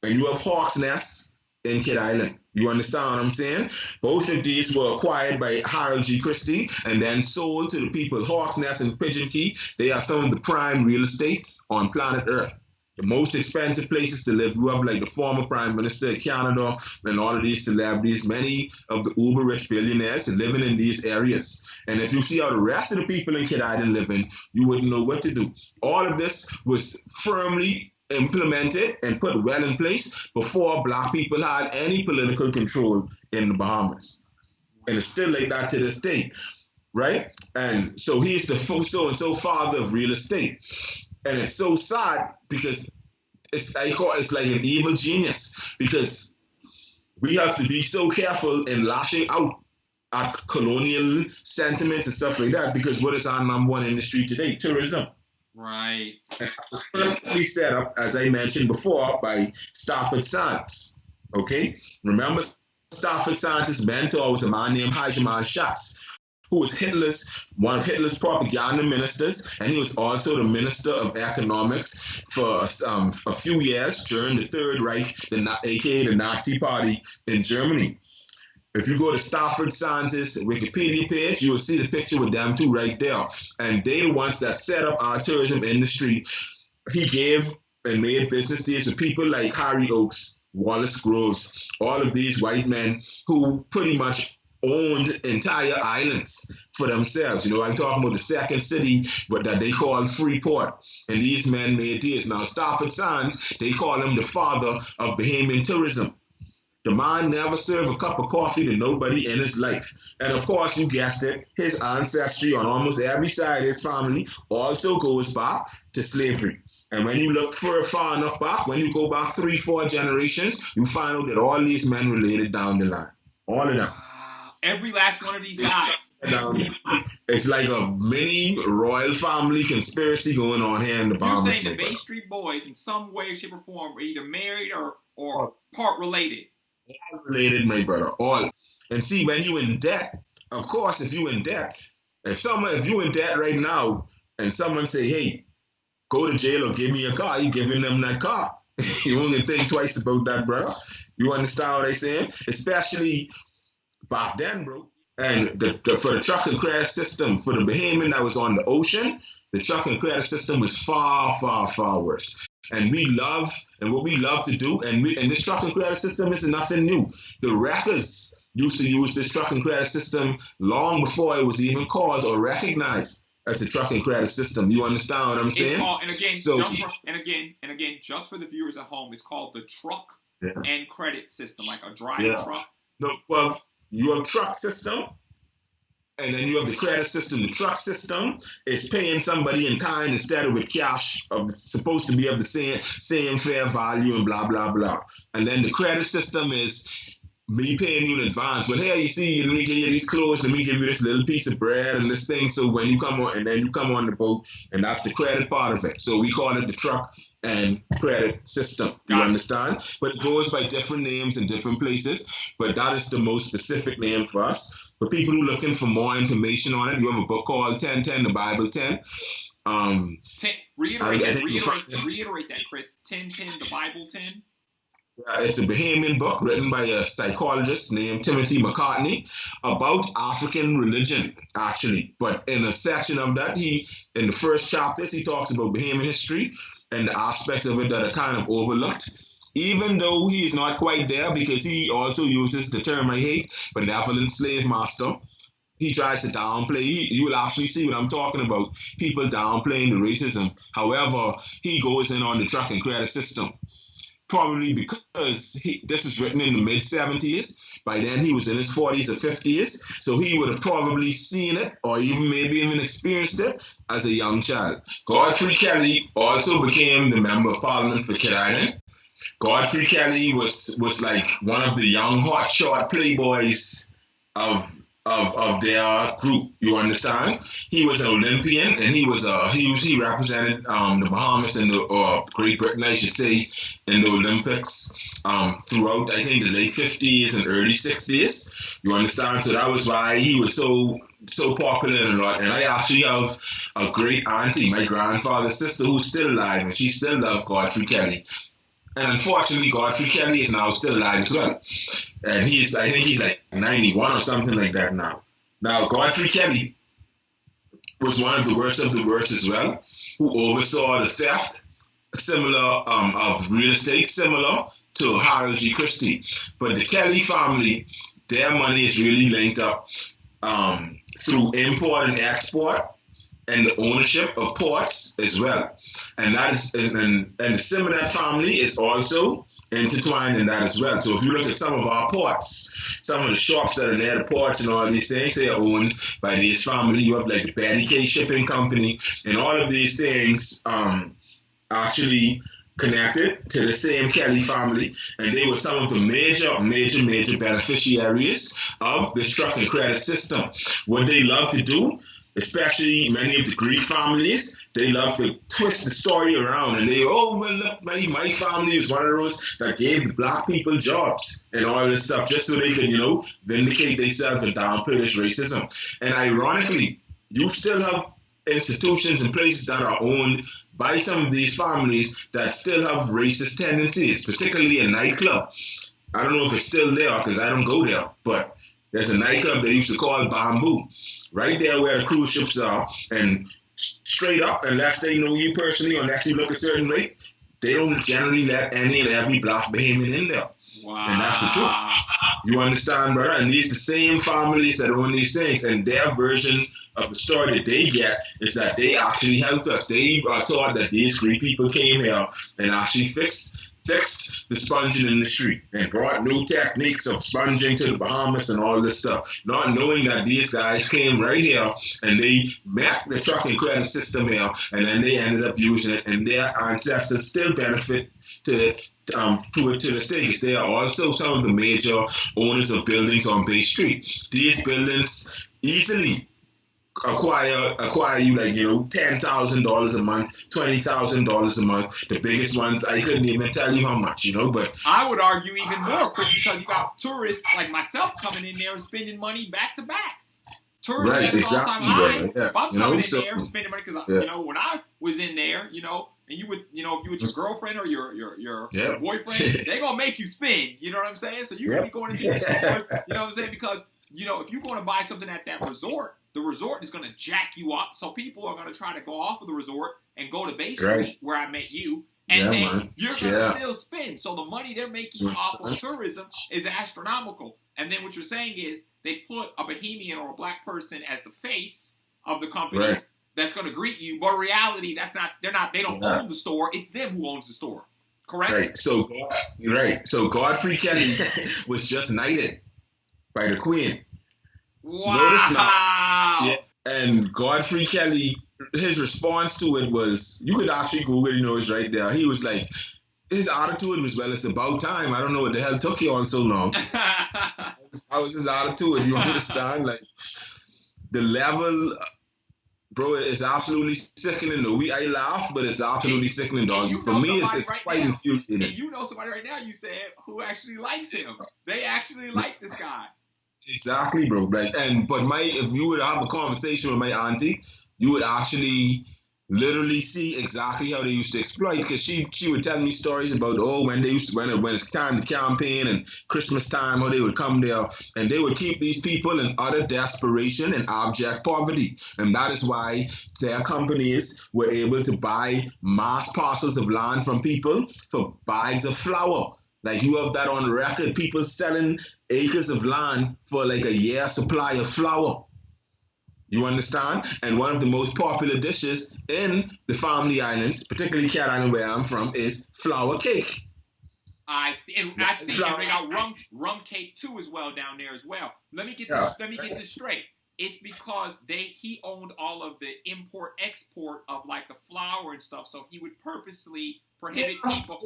and you have Hawk's Nest in Kid Island. You understand what I'm saying? Both of these were acquired by Harold G. Christie and then sold to the people. Hawk's Nest and Pigeon Key, they are some of the prime real estate on planet Earth. The most expensive places to live. You have like the former Prime Minister of Canada and all of these celebrities, many of the uber rich billionaires are living in these areas. And if you see how the rest of the people in Kid Island live in, you wouldn't know what to do. All of this was firmly implemented and put well in place before black people had any political control in the Bahamas. And it's still like that to this day. right? And so he's the so-and-so father of real estate. And it's so sad because it's like an evil genius, because we have to be so careful in lashing out at colonial sentiments and stuff like that, because what is our number one industry today? Tourism. Right. And it was firmly set up, as I mentioned before, by Stafford Sands. Okay? Remember, Stafford Sands' mentor was a man named Hajiman Schatz, who was one of Hitler's propaganda ministers, and he was also the Minister of Economics for a few years during the Third Reich, aka the Nazi Party in Germany. If you go to Stafford Sands' Wikipedia page, you will see the picture with them two right there. And they the ones that set up our tourism industry. He gave and made business deals with people like Harry Oakes, Wallace Groves, all of these white men who pretty much owned entire islands for themselves. You know, I'm talking about the second city, but that they call Freeport. And these men made deals. Now, Stafford Sands, they call him the father of Bahamian tourism. The man never served a cup of coffee to nobody in his life. And of course, you guessed it, his ancestry on almost every side of his family also goes back to slavery. And when you look far enough back, when you go back 3-4 generations, you find out that all these men related down the line. All of them. Every last one of these guys. It's like a mini royal family conspiracy going on here in the Bahamas. You're saying the Bay Street Boys, in some way, shape, or form, are either married or part related. All related, my brother. All. And see, when you in debt, of course, if you in debt, if you in debt right now, and someone say, hey, go to jail or give me a car, you giving them that car. You don't even think twice about that, brother. You understand what I'm saying? Especially back then, bro. And for the truck and credit system, for the Bahamian that was on the ocean, the truck and credit system was far, far, far worse. And what we love to do, and this truck and credit system is nothing new. The wreckers used to use this truck and credit system long before it was even called or recognized as a truck and credit system. You understand what I'm saying? Just for the viewers at home, it's called the truck and credit system, like a dry truck. No, well, you have truck system, and then you have the credit system. The truck system is paying somebody in kind instead of with cash. It's supposed to be of the same fair value and blah, blah, blah. And then the credit system is me paying you in advance. Well, here, you see, let me give you these clothes, let me give you this little piece of bread and this thing. So when you come on, and then you come on the boat, and that's the credit part of it. So we call it the truck and credit system. You understand? But it goes by different names in different places. But that is the most specific name for us. For people who are looking for more information on it, you have a book called 1010, the Bible 10. Reiterate that, Chris. 1010, the Bible 10. It's a Bahamian book written by a psychologist named Timothy McCartney about African religion, actually. But in a section of that, in the first chapters, he talks about Bahamian history and the aspects of it that are kind of overlooked. Even though he is not quite there, because he also uses the term I hate, benevolent slave master. He tries to downplay. You will actually see what I'm talking about. People downplaying the racism. However, he goes in on the truck and credit system. Probably because this was written in the mid-70s. By then, he was in his 40s or 50s. So he would have probably seen it or maybe even experienced it as a young child. Godfrey Kelly also became the Member of Parliament for Kid Island. Godfrey Kelly was like one of the young hotshot playboys of their group. You understand? He was an Olympian, and he represented the Bahamas and Great Britain, I should say, in the Olympics throughout, I think, the late 50s and early 60s. You understand? So that was why he was so popular and I actually have a great auntie, my grandfather's sister, who's still alive, and she still loved Godfrey Kelly. And unfortunately, Godfrey Kelly is now still alive as well. And I think he's like 91 or something like that now. Now, Godfrey Kelly was one of the worst as well, who oversaw the theft of real estate, similar to Harold G. Christie. But the Kelly family, their money is really linked up through import and export and the ownership of ports as well. And the Simonet family is also intertwined in that as well. So if you look at some of our ports, some of the shops that are near the ports and all these things, they are owned by this family. You have like the Betty K Shipping Company, and all of these things actually connected to the same Kelly family, and they were some of the major beneficiaries of this trucking credit system. What they love to do, especially many of the Greek families, they love to twist the story around, and they, oh, well, look, my family is one of those that gave the black people jobs and all this stuff, just so they can, vindicate themselves and downplay this racism. And ironically, you still have institutions and places that are owned by some of these families that still have racist tendencies, particularly a nightclub. I don't know if it's still there because I don't go there, but there's a nightclub they used to call Bamboo, right there where the cruise ships are, and straight up, unless they know you personally, unless you look a certain way, they don't generally let any and every black Bahamian in there. Wow. And that's the truth. You understand, brother? And these are the same families that own these things, and their version of the story that they get is that they actually helped us. They are taught that these Greek people came here and actually fixed the sponging industry and brought new techniques of sponging to the Bahamas and all this stuff, not knowing that these guys came right here and they met the trucking credit system here, and then they ended up using it, and their ancestors still benefit to the states. They are also some of the major owners of buildings on Bay Street. These buildings easily acquire you like, $10,000 a month, $20,000 a month. The biggest ones, I couldn't even tell you how much, but I would argue even more, Chris, because you got tourists like myself coming in there and spending money back to back. Tourism right, at its exactly, all-time high. Yeah. If I'm coming in there spending money, because when I was in there, and you would, if you with your girlfriend or your boyfriend, they're gonna make you spend. You know what I'm saying? So you're gonna be going into your stores. You know what I'm saying? Because if you're going to buy something at that resort, the resort is going to jack you up. So people are going to try to go off of the resort and go to Bay Street where I met you, and then you're going to still spend. So the money they're making off of tourism is astronomical. And then what you're saying is they put a Bahamian or a black person as the face of the company that's going to greet you. But in reality, they don't own the store. It's them who owns the store. Correct? Right. So Godfrey Kelly was just knighted by the Queen. Wow. Notice now. Yeah. And Godfrey Kelly, his response to it was, you could actually Google, it's right there. He was like, his attitude was, well, it's about time. I don't know what the hell took you on so long. That was his attitude, you understand? Like, the level, bro, it's absolutely sickening. I laugh, but it's absolutely sickening, dog. For me, it's quite infuriating. And you know somebody right now, you said, who actually likes him. They actually like this guy. Exactly, bro. Like, but if you would have a conversation with my auntie, you would actually literally see exactly how they used to exploit, because she would tell me stories about when it's time to campaign and Christmas time, how they would come there and they would keep these people in utter desperation and abject poverty, and that is why their companies were able to buy mass parcels of land from people for bags of flour. Like, you have that on record, people selling acres of land for like a year's supply of flour. You understand? And one of the most popular dishes in the Family Islands, particularly Cat Island where I'm from, is flour cake. I see, and I've seen they got rum cake too as well down there as well. Let me get this straight. It's because he owned all of the import-export of like the flour and stuff, so he would purposely prohibit people.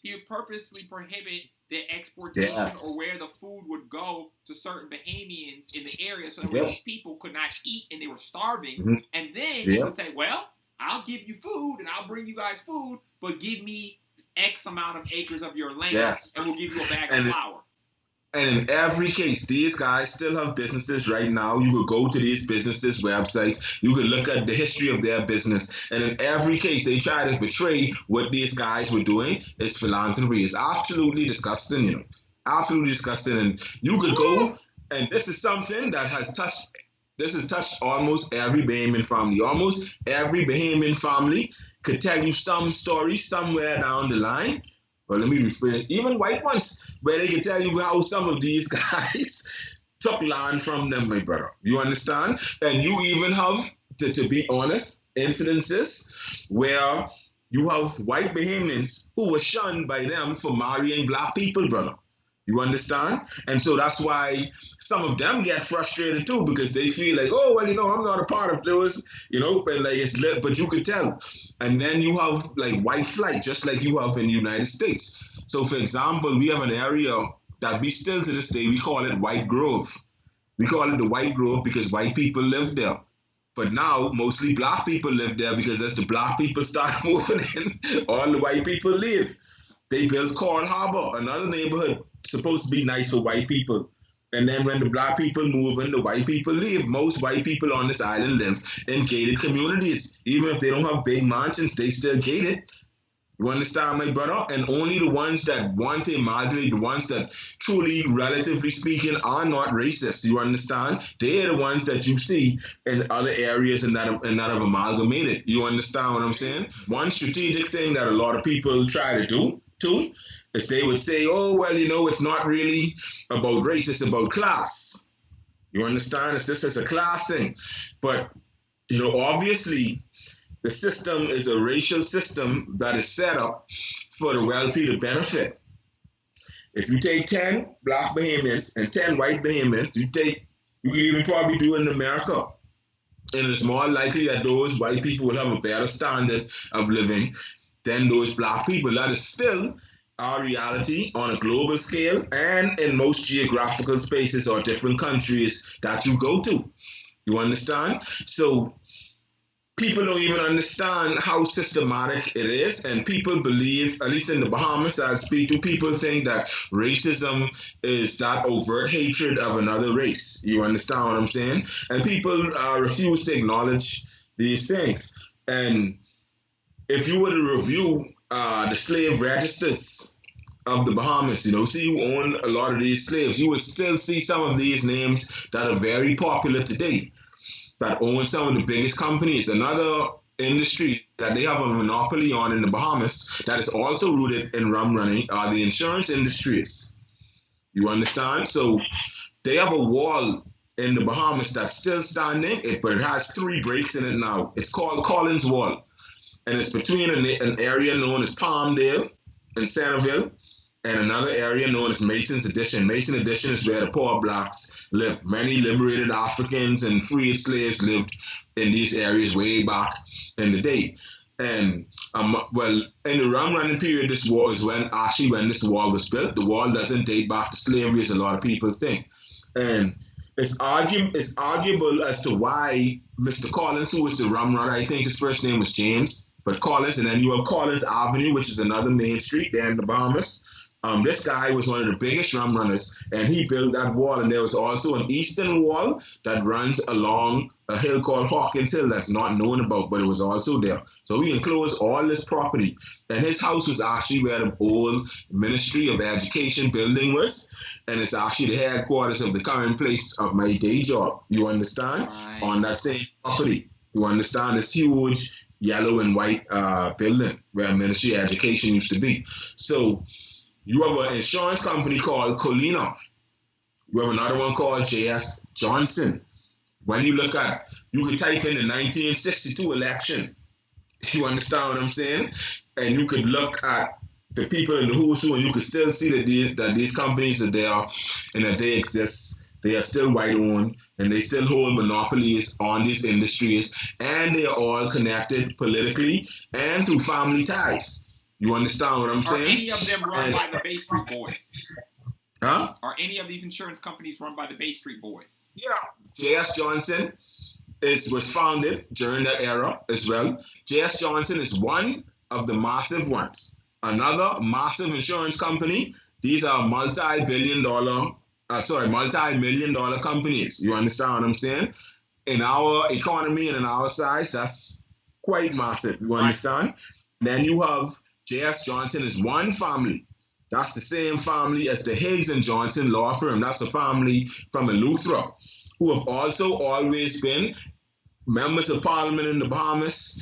He would purposely prohibit the exportation or where the food would go to certain Bahamians in the area, so that these people could not eat and they were starving. And then he would say, well, I'll give you food and I'll bring you guys food, but give me X amount of acres of your land and we'll give you a bag of flour. And in every case, these guys still have businesses right now. You could go to these businesses' websites. You could look at the history of their business. And in every case, they try to betray what these guys were doing. It's philanthropy. It's absolutely disgusting, Absolutely disgusting. And you could go, and this is something that has touched almost every Bahamian family. Almost every Bahamian family could tell you some story somewhere down the line. But let me rephrase, even white ones, where they can tell you how some of these guys took land from them, my brother. You understand? And you even have, to be honest, incidences where you have white Bahamians who were shunned by them for marrying black people, brother. You understand? And so that's why some of them get frustrated too, because they feel like, oh, well, I'm not a part of those, and like it's lit, but you could tell. And then you have like white flight, just like you have in the United States. So for example, we have an area that we still to this day, we call it White Grove. We call it the White Grove because white people live there. But now mostly black people live there because as the black people start moving in, all the white people leave. They built Coral Harbor, another neighborhood supposed to be nice for white people. And then when the black people move in, the white people leave. Most white people on this island live in gated communities. Even if they don't have big mansions, they still gated. You understand, my brother? And only the ones that want to amalgamate, the ones that truly, relatively speaking, are not racist, you understand? They are the ones that you see in other areas and that have amalgamated. You understand what I'm saying? One strategic thing that a lot of people try to do, too, is they would say, oh, well, it's not really about race, it's about class. You understand? It's just as a class thing. But, obviously, the system is a racial system that is set up for the wealthy to benefit. If you take 10 black Bahamians and 10 white Bahamians, you can even probably do it in America. And it's more likely that those white people will have a better standard of living than those black people. That is still our reality on a global scale and in most geographical spaces or different countries that you go to. You understand? So people don't even understand how systematic it is, and people believe, at least in the Bahamas I speak to, people think that racism is that overt hatred of another race. You understand what I'm saying? And people refuse to acknowledge these things. And if you were to review the slave registers of the Bahamas, see who own a lot of these slaves, you would still see some of these names that are very popular today, that own some of the biggest companies. Another industry that they have a monopoly on in the Bahamas that is also rooted in rum running are the insurance industries. You understand? So they have a wall in the Bahamas that's still standing, but it has 3 breaks in it now. It's called Collins Wall. And it's between an area known as Palmdale and Centerville and another area known as Mason's Addition. Mason Addition is where the poor blacks live. Many liberated Africans and freed slaves lived in these areas way back in the day. And, in the rum running period, this wall is when this wall was built. The wall doesn't date back to slavery, as a lot of people think. And it's arguable as to why Mr. Collins, who was the rum runner, I think his first name was James, but Collins, and then you have Collins Avenue, which is another main street there in the Bahamas. This guy was one of the biggest rum runners, and he built that wall. And there was also an eastern wall that runs along a hill called Hawkins Hill that's not known about, but it was also there. So he enclosed all this property. And his house was actually where the old Ministry of Education building was. And it's actually the headquarters of the current place of my day job. You understand? Right. On that same property. You understand? This huge yellow and white building where Ministry of Education used to be. So you have an insurance company called Colina. You have another one called J.S. Johnson. When you look at, you could type in the 1962 election. You understand what I'm saying? And you could look at the people in the who's who, and you could still see that these companies are there and that they exist. They are still white-owned, and they still hold monopolies on these industries, and they are all connected politically and through family ties. You understand what I'm saying? Are any of them run by the Bay Street Boys? Huh? Are any of these insurance companies run by the Bay Street Boys? Yeah. J.S. Johnson was founded during that era as well. J.S. Johnson is one of the massive ones. Another massive insurance company, these are multi-million dollar companies. You understand what I'm saying? In our economy and in our size, that's quite massive. You understand? Right. Then you have J.S. Johnson is one family. That's the same family as the Higgs and Johnson law firm. That's a family from Eleuthera, who have also always been members of Parliament in the Bahamas.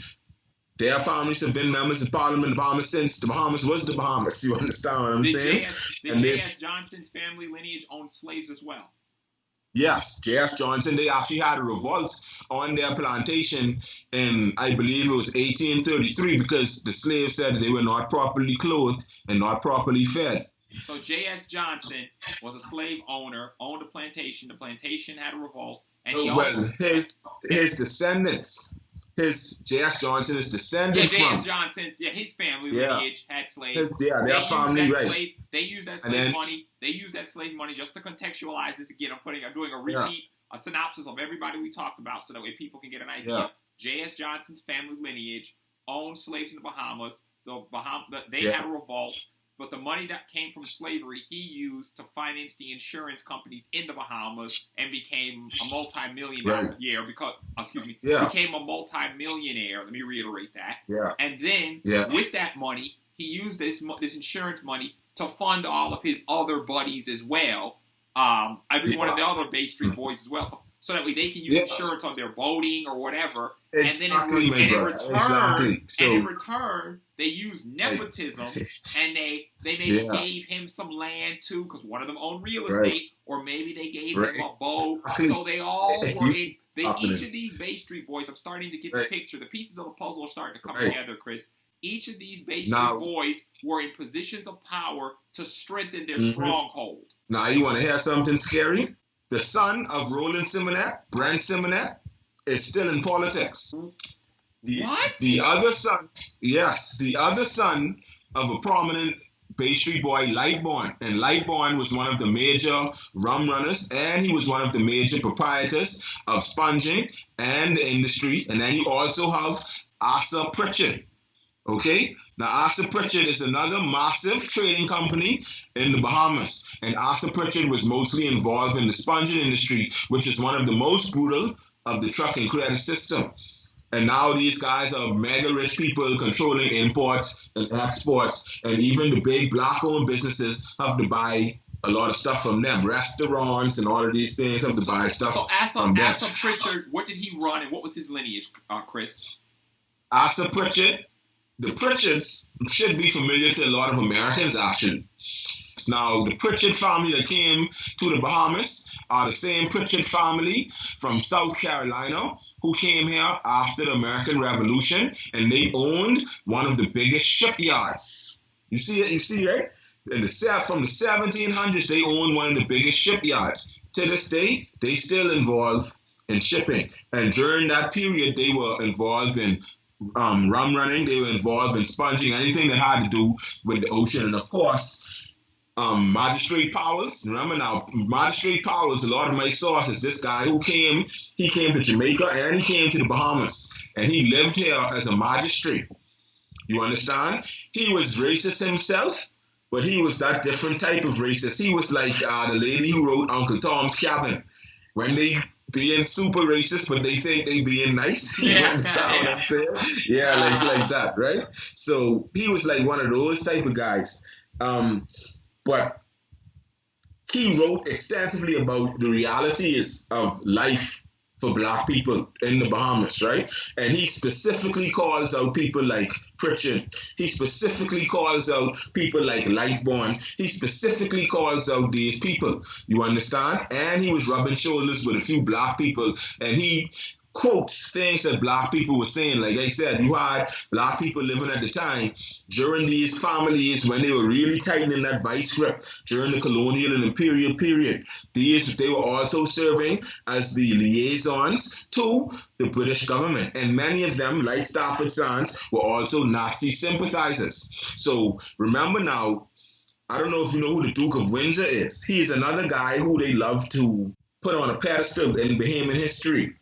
Their families have been members of Parliament in the Bahamas since the Bahamas was the Bahamas. You understand what I'm saying? J.S. Johnson's family lineage owned slaves as well? Yes, J.S. Johnson, they actually had a revolt on their plantation in, I believe it was 1833, because the slaves said they were not properly clothed and not properly fed. So J.S. Johnson was a slave owner, owned a plantation. The plantation had a revolt. And he also, his descendants, J.S. Johnson is descended from. J.S. Johnson's, his family lineage had slaves. Their family, right. They used that slave money. They used that slave money just to contextualize this again. I'm doing a repeat, a synopsis of everybody we talked about, so that way people can get an idea. Yeah. J.S. Johnson's family lineage owned slaves in the Bahamas. They had a revolt. But the money that came from slavery, he used to finance the insurance companies in the Bahamas and became a multi-millionaire. Became a multi-millionaire. Let me reiterate that. Yeah. And then with that money, he used this insurance money to fund all of his other buddies as well. Every one of the other Bay Street boys as well. So that way they can use insurance on their boating or whatever. Exactly, and in return, they used nepotism, and they maybe gave him some land too, because one of them owned real estate, or maybe they gave him a boat. So they all were each of these Bay Street boys, I'm starting to get the picture. The pieces of the puzzle are starting to come together, Chris. Each of these Bay Street boys were in positions of power to strengthen their stronghold. Now, you want to hear something scary? The son of Roland Simonette, Brent Simonette, is still in politics. What? The other son of a prominent Bay Street boy, Lightborn. And Lightborn was one of the major rum runners, and he was one of the major proprietors of sponging and the industry. And then you also have Asa Pritchard. Okay? Now, Asa Pritchard is another massive trading company in the Bahamas. And Asa Pritchard was mostly involved in the sponging industry, which is one of the most brutal of the trucking credit system. And now these guys are mega rich people controlling imports and exports, and even the big black-owned businesses have to buy a lot of stuff from them. Restaurants and all of these things have to buy stuff from them. Asa Pritchard, what did he run, and what was his lineage, Chris? Asa Pritchard, the Pritchards should be familiar to a lot of Americans, actually. Now, the Pritchard family that came to the Bahamas are the same Pritchard family from South Carolina who came here after the American Revolution, and they owned one of the biggest shipyards. You see, right? From the 1700s, they owned one of the biggest shipyards. To this day, they still involved in shipping. And during that period, they were involved in rum running. They were involved in sponging, anything that had to do with the ocean. And of course, Magistrate Powers. Remember now, Magistrate Powers, a lot of my sources, this guy he came to Jamaica and he came to the Bahamas. And he lived here as a magistrate. You understand? He was racist himself, but he was that different type of racist. He was like the lady who wrote Uncle Tom's Cabin. When they being super racist, but they think they being nice. You understand what I'm saying? Yeah, like that, right? So he was like one of those type of guys. But he wrote extensively about the realities of life for black people in the Bahamas, right? And he specifically calls out people like Pritchard. He specifically calls out people like Lightborn. He specifically calls out these people, you understand? And he was rubbing shoulders with a few black people, and he quotes things that black people were saying. Like I said, you had black people living at the time during these families when they were really tightening that vice grip during the colonial and imperial period. They were also serving as the liaisons to the British government. And many of them, like Stafford Sands, were also Nazi sympathizers. So remember now, I don't know if you know who the Duke of Windsor is. He is another guy who they love to put on a pedestal in Bahamian history.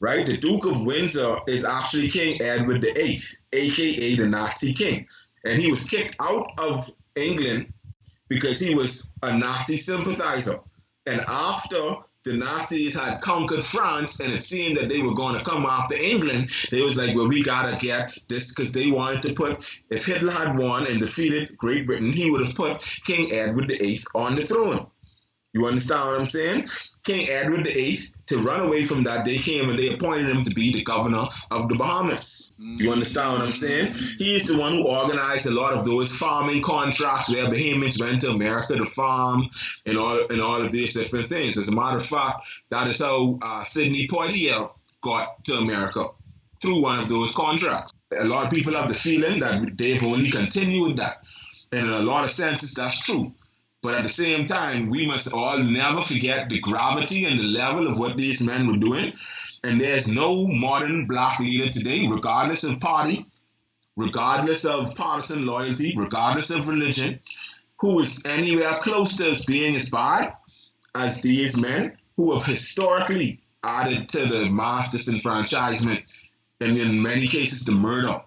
Right? The Duke of Windsor is actually King Edward VIII, a.k.a. the Nazi king. And he was kicked out of England because he was a Nazi sympathizer. And after the Nazis had conquered France and it seemed that they were going to come after England, they was like, well, we got to get this, because they wanted to put, if Hitler had won and defeated Great Britain, he would have put King Edward VIII on the throne. You understand what I'm saying? King Edward VIII, to run away from that, they came and they appointed him to be the governor of the Bahamas. You understand what I'm saying? He is the one who organized a lot of those farming contracts where Bahamians went to America to farm and all of these different things. As a matter of fact, that is how Sidney Poitier got to America, through one of those contracts. A lot of people have the feeling that they've only continued that. And in a lot of senses, that's true. But at the same time, we must all never forget the gravity and the level of what these men were doing. And there's no modern black leader today, regardless of party, regardless of partisan loyalty, regardless of religion, who is anywhere close to us being as bad as these men who have historically added to the mass disenfranchisement and in many cases the murder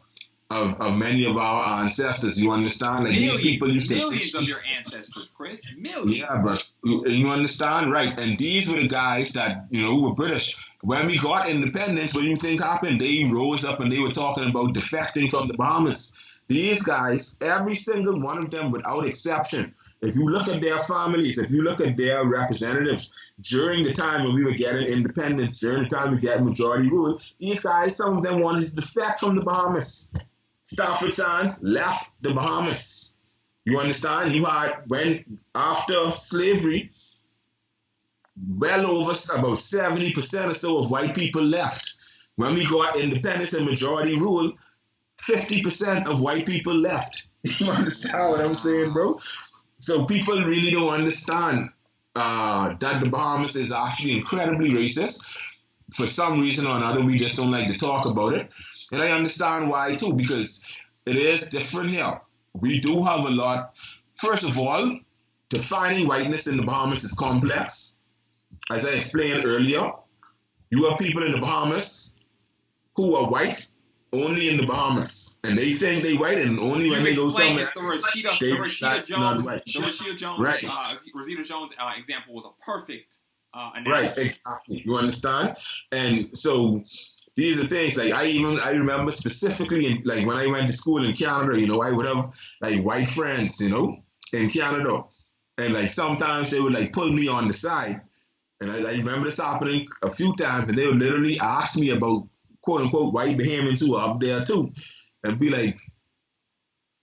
of many of our ancestors. You understand? Like millions, these people used to millions of your ancestors, Chris. Millions. Yeah, but you understand, right? And these were the guys that, you know, were British. When we got independence, what do you think happened? They rose up and they were talking about defecting from the Bahamas. These guys, every single one of them without exception, if you look at their families, if you look at their representatives during the time when we were getting independence, during the time we get majority rule, these guys, some of them wanted to defect from the Bahamas. Stafford Sands left the Bahamas. You understand? You had, when after slavery, well over about 70% or so of white people left. When we got independence and majority rule, 50% of white people left. You understand what I'm saying, bro? So people really don't understand that the Bahamas is actually incredibly racist. For some reason or another, we just don't like to talk about it. And I understand why too, because it is different here. We do have a lot. First of all, defining whiteness in the Bahamas is complex. As I explained earlier, you have people in the Bahamas who are white only in the Bahamas, and they think they white, and only when they go somewhere. The Rashida Jones example was a perfect analogy. Right, exactly. You understand? And so these are things like I remember specifically like when I went to school in Canada. You know, I would have like white friends, you know, in Canada, and like sometimes they would like pull me on the side, and I remember this happening a few times, and they would literally ask me about quote unquote white Bahamians who are up there too, and be like,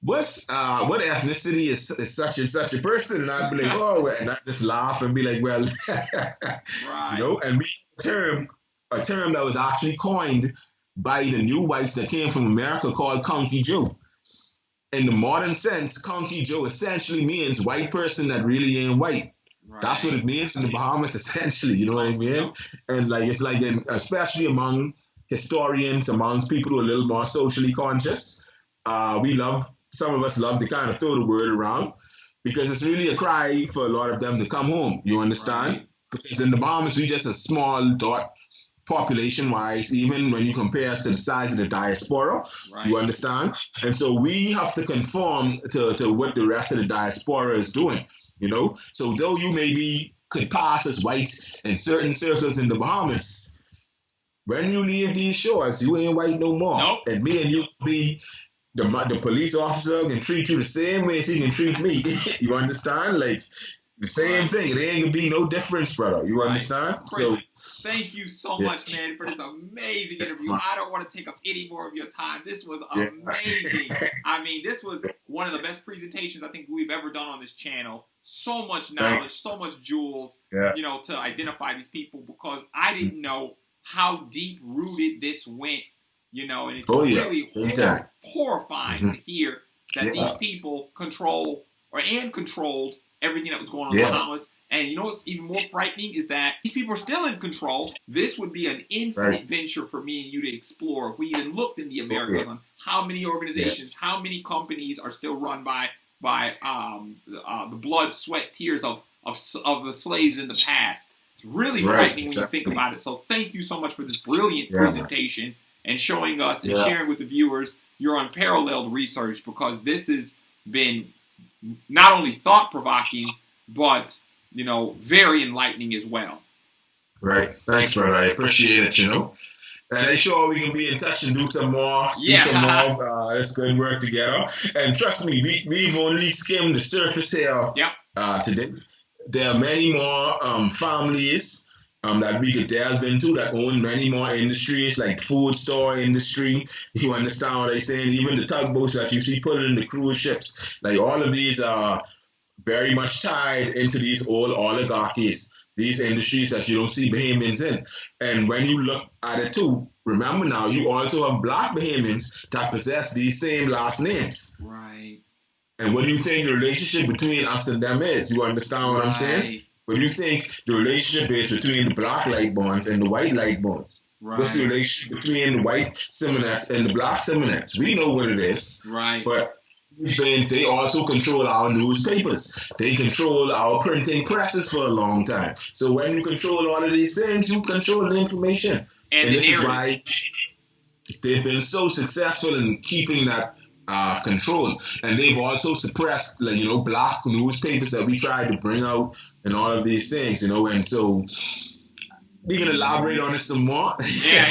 what ethnicity is such and such a person? And I'd be like, oh, and I just laugh and be like, well, right. You know, and we a term that was actually coined by the new whites that came from America called Conky Joe. In the modern sense, Conky Joe essentially means white person that really ain't white. Right. That's what it means in the Bahamas, essentially. You know what I mean? And like it's like, especially among historians, amongst people who are a little more socially conscious, some of us love to kind of throw the word around because it's really a cry for a lot of them to come home. You understand? Right. Because in the Bahamas, we just a small dot population-wise, even when you compare us to the size of the diaspora. Right. You understand? And so we have to conform to what the rest of the diaspora is doing. You know? So though you maybe could pass as white in certain circles in the Bahamas, when you leave these shores, you ain't white no more. Nope. And me and you be the police officer can treat you the same way as he can treat me. You understand? Like the same thing. It ain't gonna be no difference, brother. You understand? Chris, so thank you so much, man, for this amazing interview. I don't want to take up any more of your time. This was amazing. I mean, this was one of the best presentations I think we've ever done on this channel. So much knowledge, so much jewels, you know, to identify these people, because I didn't know how deep rooted this went, you know, and it's really horrifying to hear that these people controlled everything that was going on in the Bahamas. And you know what's even more frightening is that these people are still in control. This would be an infinite venture for me and you to explore if we even looked in the Americas on how many organizations, how many companies are still run by the blood, sweat, tears of the slaves in the past. It's really frightening when you think about it. So thank you so much for this brilliant presentation and showing us and sharing with the viewers your unparalleled research, because this has been not only thought-provoking, but, you know, very enlightening as well. Right. Thanks, brother. I appreciate it, you know. And I'm sure we can be in touch and do some more. Let's go and work together. And trust me, we've only skimmed the surface here today. there are many more families that we could delve into that own many more industries like food store industry. You understand what I'm saying? Even the tugboats that you see put in the cruise ships, like all of these are very much tied into these old oligarchies, these industries that you don't see Bahamians in. And when you look at it too, remember now, you also have black Bahamians that possess these same last names. Right. And what do you think the relationship between us and them is? You understand what I'm saying? What do you think the relationship is between the black light bonds and the white light bonds? Right. What's the relationship between the white Simonettes and the black Simonettes? We know what it is. Right. But they also control our newspapers. They control our printing presses for a long time. So when you control all of these things, you control the information. And this is why they've been so successful in keeping that control. And they've also suppressed, like, you know, black newspapers that we tried to bring out and all of these things, you know. And so we can elaborate on it some more. Yeah.